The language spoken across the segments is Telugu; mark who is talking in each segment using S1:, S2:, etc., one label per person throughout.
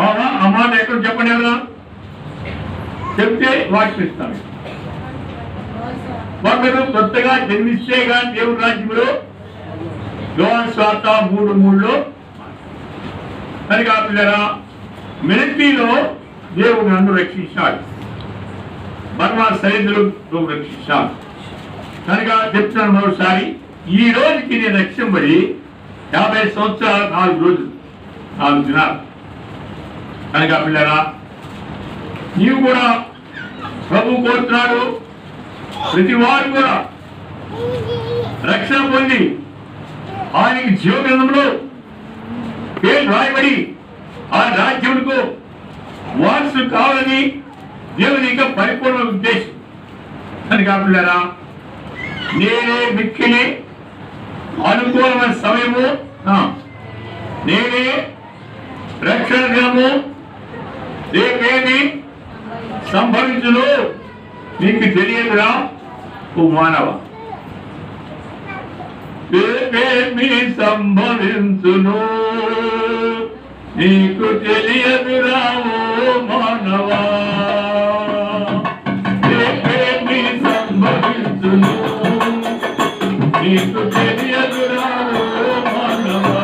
S1: ఆ మాట ఎక్కడ చెప్పండి ఎవరా చెప్తే వాక్యం ఇస్తాను. ఒకరు కొత్తగా జన్మిస్తే కానీ దేవుడి రాజ్యంలో యోహాను సువార్త 3:3 కనుక పిల్లరా మిలిటరీలో దేవుడు నన్ను రక్షించాడు, బర్మా సైనికులు రక్షించాడు. కనుక చెప్తున్నాను మరోసారి, ఈ రోజుకి నేను రక్షింపడి 50 సంవత్సరాలు 4 రోజులు 4 దినాలు. కనుక పిల్లరా నీవు కూడా ప్రభు కోరుతున్నాడు, ప్రతి వారు కూడా రక్షణ పొంది ఆయనకి జీవ గ్రంథంలో పేరు రాయబడి ఆ రాజ్యములకు వారసులు కావాలని దేవుని యొక్క పరిపూర్ణ ఉద్దేశం. కనుక పిల్లరా నేనే మిక్కిలి అనుకూలమైన సమయము, నేనే రక్షణ దినము, రేపేమి సంభవించును నీకు తెలియదురా ఓ మానవ, రేపేమి సంభవించును నీకు తెలియదురా ఓ మానవా, రేపేమి సంభవించును నీకు తెలియదురా ఓ మానవా.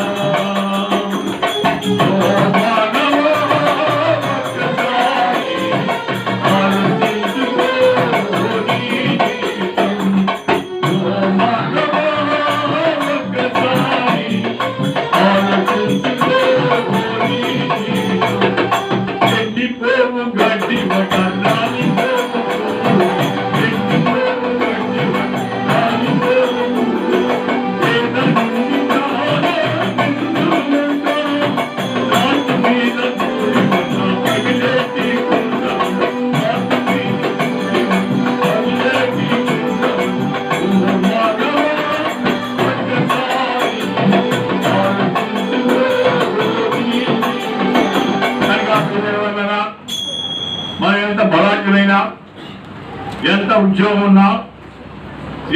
S1: ఎంత ఉద్యోగం ఉన్నా,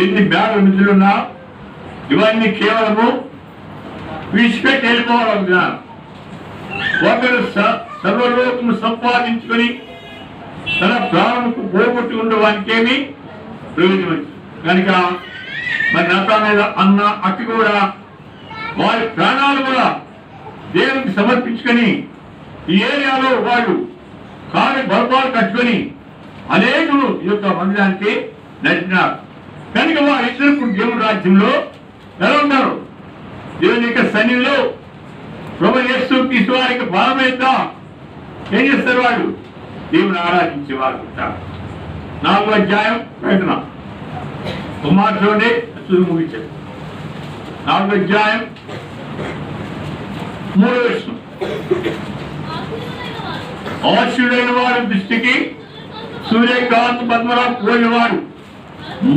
S1: ఎన్ని బ్యాగుల మిత్రులున్నా, ఇవన్నీ కేవలము విడిచిపెట్టి వెళ్ళిపోవాలి. ఒకరు సర్వలోకము సంపాదించుకొని తన ప్రాణముకు పోగొట్టుకున్న వానికి ఏమి ప్రయోజనం. కనుక మరి నతా మీద అన్న అక్కి కూడా వారి ప్రాణాలు కూడా దేవునికి సమర్పించుకొని ఈ ఏరియాలో వాళ్ళు కాని బలపాలు కట్టుకొని అనేకులు ఈ యొక్క మందిరానికి నడిచినారు. కనుక వారిద్దరు దేవుని రాజ్యంలో ఎలా ఉన్నారు? దేవుని యొక్క సన్నిధిలో ప్రభు యేసు క్రీస్తు వారికి బలమైతే ఏం చేస్తారు? వాళ్ళు దేవుని ఆరాధించే వారు ఉంటారు. 4వ అధ్యాయం ప్రకటన కుమార్ చూడండి, ముగించారు. 4వ అధ్యాయం 3వ వచనం, ఆశుడైన వారి దృష్టికి సూర్యకాంతి పద్మరావు పోయినవాడు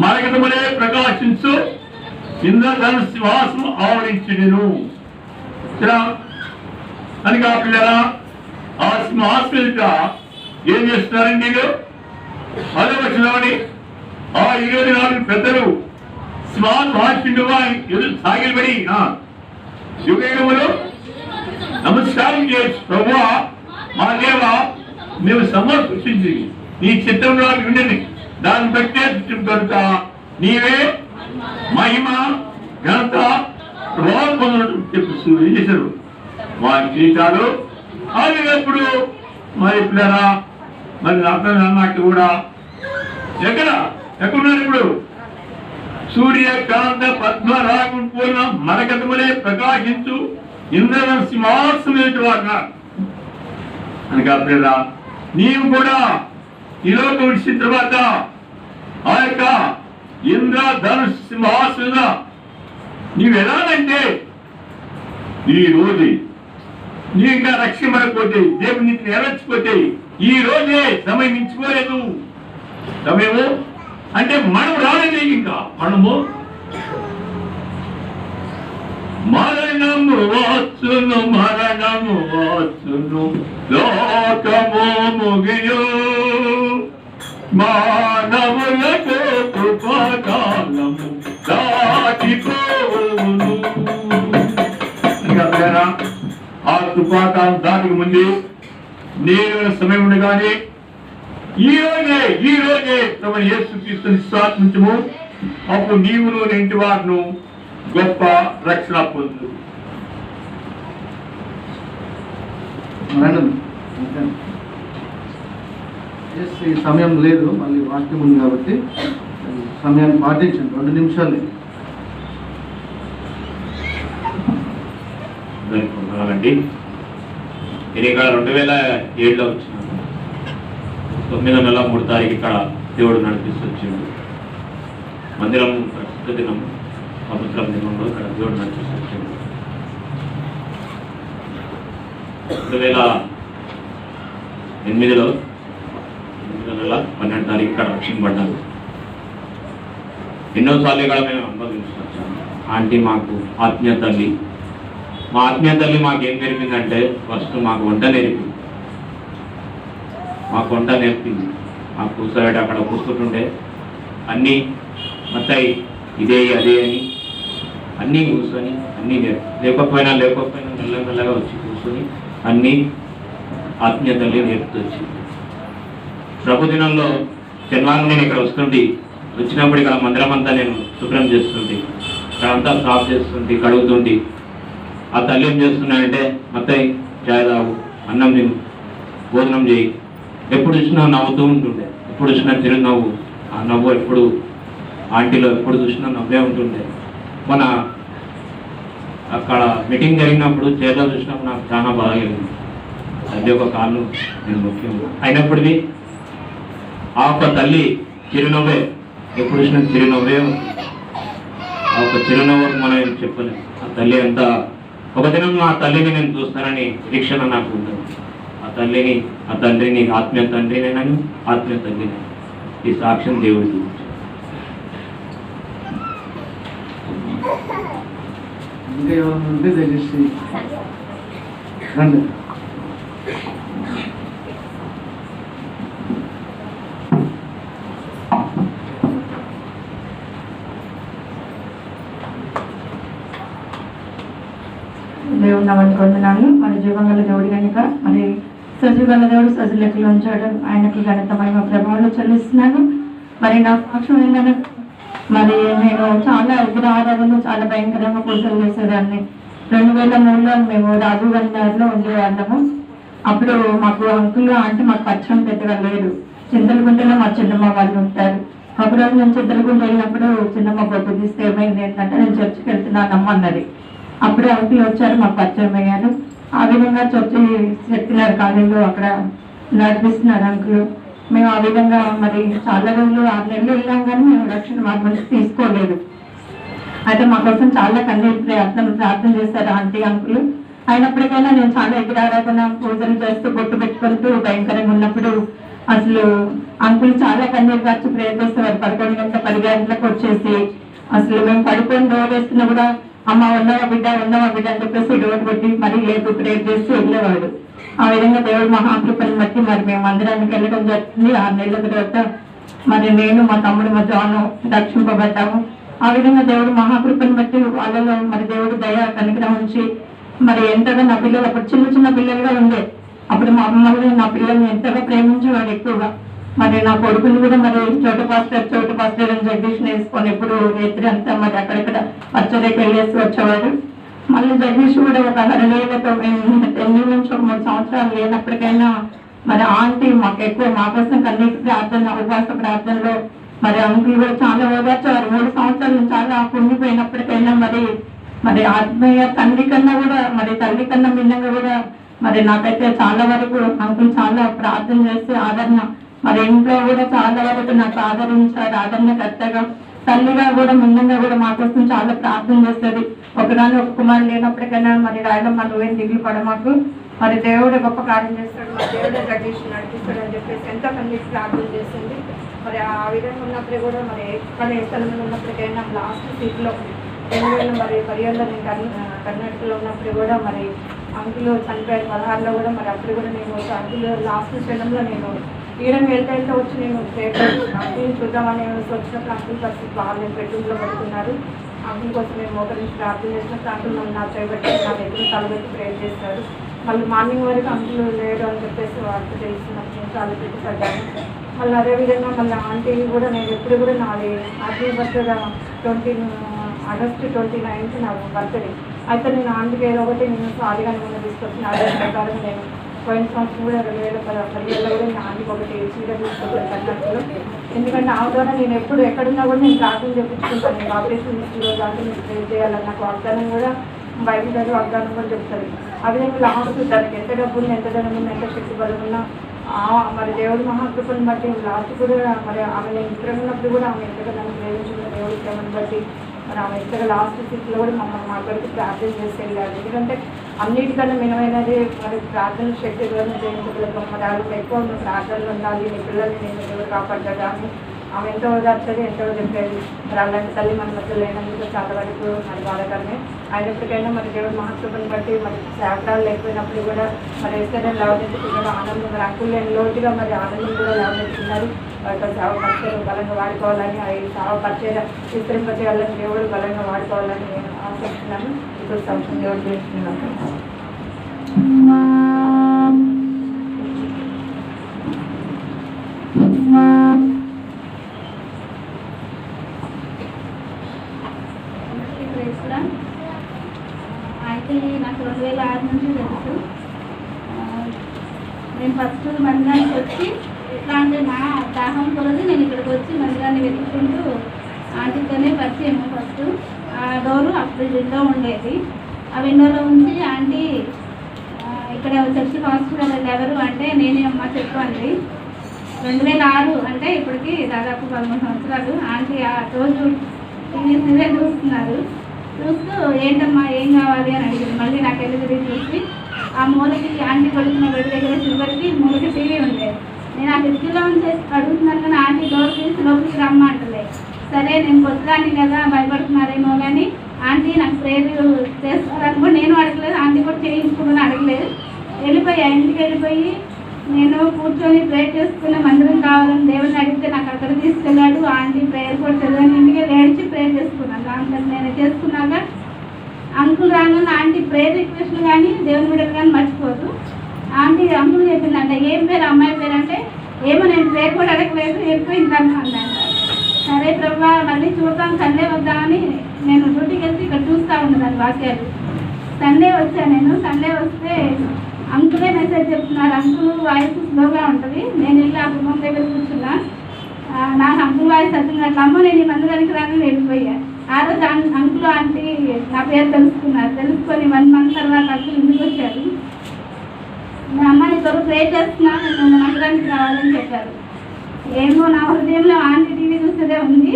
S1: మరకతమనే ప్రకాశించు ఇంద్రధను సింహాసనం ఆవరించును. కనుక పిల్లరా ఆ సింహాసనం ఏం చేస్తున్నారండి? అదే వచ్చినవాడి ఆ 24 పెద్దలు సింహాసనుడుగా ఎదురు సాగిలబడి యుగములు నమస్కారం చేయొచ్చు. ప్రభువా మా దేవ, మేము సమర్పించి నీ చిత్రంలో ఉండండి, దాన్ని బట్టే కనుక నీవే మహిమ ఘనత ప్రభావం పొందినట్టు చెప్పు ఏం చేశారు వారి జీవితాలు. ఆగినప్పుడు మరి పిల్లరా మరి అన్నట్టు కూడా ఎక్కడున్నారు ఇప్పుడు? సూర్యకాంత పద్మరాగం పూర్ణ మరకతమనే ప్రకాశించు ఇంద్ర సింహాసనం వారు అనగా పిల్లరా నీవు కూడా ఈ లోకం విడిచిన తర్వాత ఆ యొక్క ఇంద్ర ధనుష్ సింహాసన నీవు ఎలాగంటే ఈ రోజు నీ ఇంకా రక్షింపడకపోతే దేవుని నీతిని ఎరచిపోతే ఈ రోజే సమయం మించిపోలేదు. సమయము అంటే మనం రాలేదు, ఇంకా మనము మరణము వచ్చును లోకము ముగియు మానవులకు కృపకాలము దాటిపోవును. ఆ కృపాకాలం దానికి ముందు నేను సమయం ఉండగానే ఈ రోజే తమ యేసుక్రీస్తుని విశ్వాసించుము, అప్పుడు నీవును నీ ఇంటి వారును గొప్ప రక్షణ పొందు.
S2: ఈ సమయం లేదు, మళ్ళీ వాక్యం ఉంది కాబట్టి సమయాన్ని పాటించండి. 2 నిమిషాలు.
S3: అండి నేను ఇక్కడ 2007లో వచ్చినాను. 9వ నెల 3వ తారీఖు ఇక్కడ దేవుడు నడిపిస్తూ వచ్చిండు. మందిరం ప్రస్తుత దినం సంవత్సరం దినంలో ఇక్కడ దేవుడు నడిపిస్తూ వచ్చిండు. 2008లో 8వ నెల 12వ తారీఖు ఇక్కడ రక్షింపబడ్డాను. ఎన్నోసార్లు ఇక్కడ మేము అనుభవించి వచ్చాము. ఆంటీ మాకు ఆత్మీయ తల్లి. మా ఆత్మీయ తల్లి మాకేం నేర్పిందంటే ఫస్ట్ మాకు వంట నేర్పింది. మాకు కూర్చోబెట్టి అక్కడ కూర్చుంటుండే అన్నీ మొత్తాయి ఇదే అదే అని అన్నీ కూర్చొని అన్నీ లేకపోయినా మెల్లమెల్లగా వచ్చి కూర్చొని అన్నీ ఆత్మీయ తల్లి నేర్పుతూ వచ్చింది. ప్రభు దినంలో శనివారం నేను ఇక్కడ వచ్చినప్పుడు ఇక్కడ మందిరం అంతా నేను శుభ్రం చేస్తుంటే, ఇక్కడ అంతా సాఫ్ చేస్తుంటే, కడుగుతుంటే ఆ తల్లి ఏం చేస్తున్నాయంటే మొత్తం చాయ్ తాగు, అన్నం తిను, భోజనం చేయి. ఎప్పుడు చూసినా నవ్వుతూ ఉంటుండే, ఎప్పుడు చూసినా చిరునవ్వు. ఆ నవ్వు ఎప్పుడు ఆంటీలో ఎప్పుడు చూసినా నవ్వే ఉంటుండే. మన అక్కడ మీటింగ్ జరిగినప్పుడు చేతిలో చూసినప్పుడు నాకు చాలా బాగా కలిగింది. తల్లి ఒక కాళ్ళు నేను ముఖ్యంగా అయినప్పటికీ ఆ ఒక తల్లి చిరునవ్వే, ఎప్పుడు చూసినా చిరునవ్వే. ఆ ఒక చిరునవ్వుకు మనం ఏం చెప్పలేము. ఆ తల్లి అంత ఒక దినం ఆ తల్లిని నేను చూస్తానని నిరీక్షణ నాకు ఉండదు. ఆ తండ్రిని ఆత్మీయ తండ్రినేనని ఆత్మీయ తల్లిని ఈ సాక్ష్యం దేవుడి గురించి.
S2: ఇంకా ఎవరైనా ఉంటే దయచేసి రండి.
S4: దేవుడు నమ్మని కొందనాలు. మన జీవంగల దేవుడు కనుక మరి సజీవగల దేవుడు సజీ లెక్కలు ఉంచాడు. ఆయనకు ఘనత మహిమ ప్రభావాలు చెల్లిస్తున్నాను. మరి నా సాక్ష్యం ఏంటంటే మరి నేను చాలా విగ్రహారాధనలు చాలా భయంకరంగా పూజలు చేసేదాన్ని. 2003లో మేము రాజీవ్ గాంధీ నగర్లో ఉండేవాళ్ళము. అప్పుడు మాకు అంకుల్ అంటే మాకు పరిచయం పెద్దగా లేదు. చింతలగుంటలో మా చిన్నమ్మ వాళ్ళు ఉంటారు. ఒకరోజు నేను చింతలగుంట వెళ్ళినప్పుడు చిన్నమ్మ పొద్దు తీస్తే ఏమైంది ఏంటంటే నేను చర్చికి వెళ్తున్నానమ్మ అన్నది. అప్పుడే అంకుల్ వచ్చారు, మాకు పరిచయం అయ్యారు. ఆ విధంగా చర్చి చెప్పినారు కాలేజీలో, అక్కడ నడిపిస్తున్నారు అంకుల్. మేము ఆ విధంగా మరి చాలా రోజులు 6 నెలలు వెళ్ళాం, కానీ మేము రక్షణ మా నుంచి తీసుకోలేదు. అయితే మా కోసం చాలా కన్నీరు ప్రార్థన చేశారు ఆంటీ అంకుల్. అయినప్పటికైనా నేను చాలా విగ్రహారాధన పూజలు చేస్తూ బొట్టు పెట్టుకుంటూ భయంకరంగా ఉన్నప్పుడు అసలు అంకుల్ చాలా కన్నీరు కాచి ప్రేయర్ చేసేవారు. 11 గంటల 10 గంటలకు వచ్చేసి అసలు మేము పడుకొని డోర్ వేస్తున్నా కూడా అమ్మ ఉన్నవా బిడ్డ అని చెప్పేసి డోర్ పెట్టి మరీ లేపు ప్రేయర్ చేసి వెళ్ళేవాడు. ఆ విధంగా దేవుడు మహాకృపని బట్టి మరి మేము మందిరానికి వెళ్ళడం జరిగింది. 6 నెలల తర్వాత మరి నేను మా తమ్ముడు మా జాను రక్షింపబడ్డాము. ఆ విధంగా దేవుడు మహాకృపని బట్టి వాళ్ళలో మరి దేవుడు దయ కనికరం ఉంచి మరి ఎంతగా నా పిల్లలు అప్పుడు చిన్న పిల్లలుగా ఉండే, అప్పుడు మా అమ్మల్ని నా పిల్లల్ని ఎంతగా ప్రేమించేవాడు ఎక్కువగా. మరి నా కొడుకుని కూడా మరి చోటు పాస్టర్ అని జగదీష్ని వేసుకొని ఎప్పుడు రాత్రి అంతా మరి అక్కడెక్కడ పచ్చడికి వెళ్ళేసి వచ్చేవాడు. మళ్ళీ జగదీష్ కూడా ఒక 6 నెలలతో మేము 8 నుంచి 3 సంవత్సరాలు లేనప్పటికైనా మరి ఆంటీ మాకు ఎక్కువ మా కోసం కన్నీటి ప్రార్థన ఉపవాస ప్రార్థనలో మరి అంకుల్ కూడా చాలా ఓదార్చేవారు. 3 సంవత్సరాలు చాలా కుంగిపోయినప్పటికైనా మరి ఆత్మీయ తండ్రి కన్నా కూడా మరి తల్లి కన్నా భిన్నంగా కూడా మరి నాకైతే చాలా వరకు అంకుల్ చాలా ప్రార్థన చేసి ఆదరణ మరి ఇంట్లో కూడా చాలా వరకు నాకు ఆదరించారు. ఆదరణకర్తగా తల్లిగా కూడా ముందంగా కూడా మా కోసం చాలా ప్రార్థన చేస్తుంది. ఒకదాని ఒక కుమారుడు లేనప్పటికైనా మరి రాయలమ్మ నువ్వేం దిగులు పడ మాకు, మరి దేవుడు గొప్ప కార్యం చేస్తాడు, మరి దేవుడే జగదీష్ నడిపిస్తాడు అని చెప్పేసి ఎంతో మందికి ప్రార్థన చేసింది. మరి ఆ విధంగా ఉన్నప్పుడు కూడా మరి ఎక్కడ ఏ స్థలంలో ఉన్నప్పటికైనా లాస్ట్ సీట్లో 2000 మరి 10 నేను కర్ణాటకలో ఉన్నప్పుడు కూడా మరి అంకులు చనిపోయారు 16లో కూడా. మరి అప్పుడు కూడా నేను అంకులు లాస్ట్ క్షణంలో నేను ఈయన వెళ్తే వచ్చి నేను అంకుల్ చూద్దామని వచ్చినప్పుడు అంకుల్ పరిస్థితి వాళ్ళు బెడ్రూమ్లో పడుతున్నారు. అంకుల్ కోసం మేము మోకరించి ప్రార్థన చేసినప్పుడు అంకుల్ నా చేయబట్టి నా దగ్గర తలబెట్టి ప్రేర్ చేస్తారు. మళ్ళీ మార్నింగ్ వరకు అంకులు లేడు అని చెప్పేసి వార్త తెలిసినప్పుడు నేను చాలా పెట్టుపడ్డాను. మళ్ళీ అదేవిధంగా మళ్ళీ ఆంటీ కూడా నేను ఎప్పుడు కూడా నాది హ్యాపీ బర్త్డే ఆగస్టు 29 నా బర్త్డే. అయితే నేను ఆంటీకి ఏదో ఒకటి నేను సారిగా నేను తీసుకొచ్చిన అదే ప్రకారం నేను పోయిన సంవత్సరం కూడా 2010 కూడా నేను ఆంటీకి ఒకటి చీర తీసుకొచ్చాను కన్నట్లు. ఎందుకంటే ఆ ద్వారా నేను ఎప్పుడు ఎక్కడున్నా కూడా నేను ప్రార్థన చేయించుకుంటాను. నేను ఆపరేషన్ తీసుకునే దాంట్లో నేను ప్రే చేయాలని నాకు వాగ్దానం కూడా బయట దగ్గర వాగ్దానం కూడా చెప్తారు. ఆ విధంగా లాస్ట్ దానికి ఎంత డబ్బు ఉంది, ఎంత ధనం ఉంది, ఎంత శక్తి బలం ఉన్నా మరి దేవుడి మహాకృపను బట్టి లాస్ట్ కూడా మరి ఆమె నేను ఇక్కడ ఉన్నప్పుడు కూడా ఆమె ఎంతగా నన్ను ప్రేమించిన దేవుడి ప్రేమను బట్టి మరి ఆమె ఎంతగా లాస్ట్ స్థితిలో కూడా మమ్మల్ని మా కొరకు ప్రార్థన చేసి వెళ్ళారు. ఎందుకంటే అన్నిటికన్నా మినమైనది మరి ప్రార్థన శక్తి ద్వారా జయించగలుగుతాం. మరి వాళ్ళు ఎక్కువ ప్రార్థనలు ఉండాలి, నీ పిల్లల్ని నేను దేవుడు కాపాడ్డాడు అని ఆమె ఎంతో ఓదార్చేది, ఎంతో చెప్పేది. మరి అలాంటి తల్లి మన మధ్య లేనందుకు చాలా వరకు మరి బాధకరమే. అయినప్పటికైనా మరి దేవుడు మహాకృపను బట్టి మరి శాఖరాలు లేకపోయినప్పుడు కూడా మరి వేస్తేనే లేవనెత్తుకున్నారు ఆనందం. మరి అంకులు లేని లోటుగా మరి ఆనందం కూడా లేవనెత్తుకున్నారు. వాటి సేవ పరిచయం బలంగా వాడుకోవాలని, ఆ సేవ పరిచయం విస్తరింపచేయాలని దేవుడు బలంగా వాడుకోవాలని నేను ఆశిస్తున్నాను. ఇప్పుడు సంవత్సరం దేవుడు చేస్తున్నాను.
S5: అయితే నాకు 2006 నుంచి తెలుసు. నేను ఫస్ట్ మందిరానికి వచ్చి ఎట్లా అంటే నా దాహం కొలది నేను ఇక్కడికి వచ్చి మందిరాన్ని వెతుక్కుంటూ ఆంటీతోనే పరిచయం. ఫస్ట్ ఆ డోరు అప్పుడు విండో ఉండేది. ఆ విండోలో ఉంచి ఆంటీ ఇక్కడ చర్చి హాస్పిటల్ ఎవరు అంటే నేనే అమ్మ చెప్పు అండి. 2006 అంటే ఇప్పటికి దాదాపు 13 సంవత్సరాలు. ఆంటీ ఆ రోజు టీవీ సీరియల్ చూస్తున్నారు. చూస్తూ ఏంటమ్మా ఏం కావాలి అని అడిగింది. మళ్ళీ నాకు వెళ్ళి తిరిగి చూసి ఆ మూలకి ఆంటీ పడుతున్న గడి దగ్గర చివరికి మూలకి టీవీ ఉండేది. నేను ఆ కిటికీలో ఉంచి అడుగుతున్నాను కానీ ఆంటీ డోర్ తీసి లోపలికి రమ్మంటలే. సరే నేను కొత్తదాన్ని కదా భయపడుతున్నారేమో కానీ ఆంటీ నాకు ప్రేరు చేస్తారని కూడా నేను అడగలేదు, ఆంటీ కూడా చేయించుకోమని అడగలేదు. వెళ్ళిపోయా. ఇంటికి వెళ్ళిపోయి నేను కూర్చొని ప్రేయర్ చేసుకునే మందిరం కావాలని దేవుడిని అడిగితే నాకు అక్కడ తీసుకెళ్ళాడు. ఆంటీ ప్రేయర్ కూడా చదివాను. ఇంటికి ఏడ్చి ప్రేయర్ చేసుకున్నాను. దాంట్లో నేను చేసుకున్నాక అంకుల్ రాగానే ఆంటీ ప్రేయర్ రిక్వెస్ట్ కానీ దేవుని బిడ్డలు కానీ మర్చిపోదు. ఆంటీ అంకుల్ చెప్పిందంట ఏం పేరు అమ్మాయి పేరు అంటే ఏమో నేను పేరు కూడా అడగలేదు, వెళ్ళిపోయిందన్న అన్నాను. సరే ప్రభా మళ్ళీ చూద్దాం సండే వద్దామని నేను డ్యూటీకి వెళ్తే ఇక్కడ చూస్తూ ఉండేదాన్ని వాక్యాలు. సండే వచ్చాను నేను. సండే వస్తే అంకులే మెసేజ్ చెప్తున్నారు. అంకుల్ వాయిస్ స్లోగా ఉంటుంది. నేను వెళ్ళి ఆ కుటుంబం దగ్గర కూర్చున్నా. నాకు అంకుల్ వాయిస్ వచ్చినట్లు అమ్మ నేను ఈ మందిరానికి రాని వెళ్ళిపోయా. ఆ రోజు అంకుల్ ఆంటీ నా పేరు తెలుసుకున్నారు. తెలుసుకొని 1 month తర్వాత అంకుల్ ఇంటికి వచ్చారు. మా అమ్మ నీ త్వరగా ప్రే చేస్తున్నా నేను మందిరానికి రావాలని చెప్పారు. ఏమో నా హృదయంలో ఆంటీ టీవీ చూసేదే ఉంది.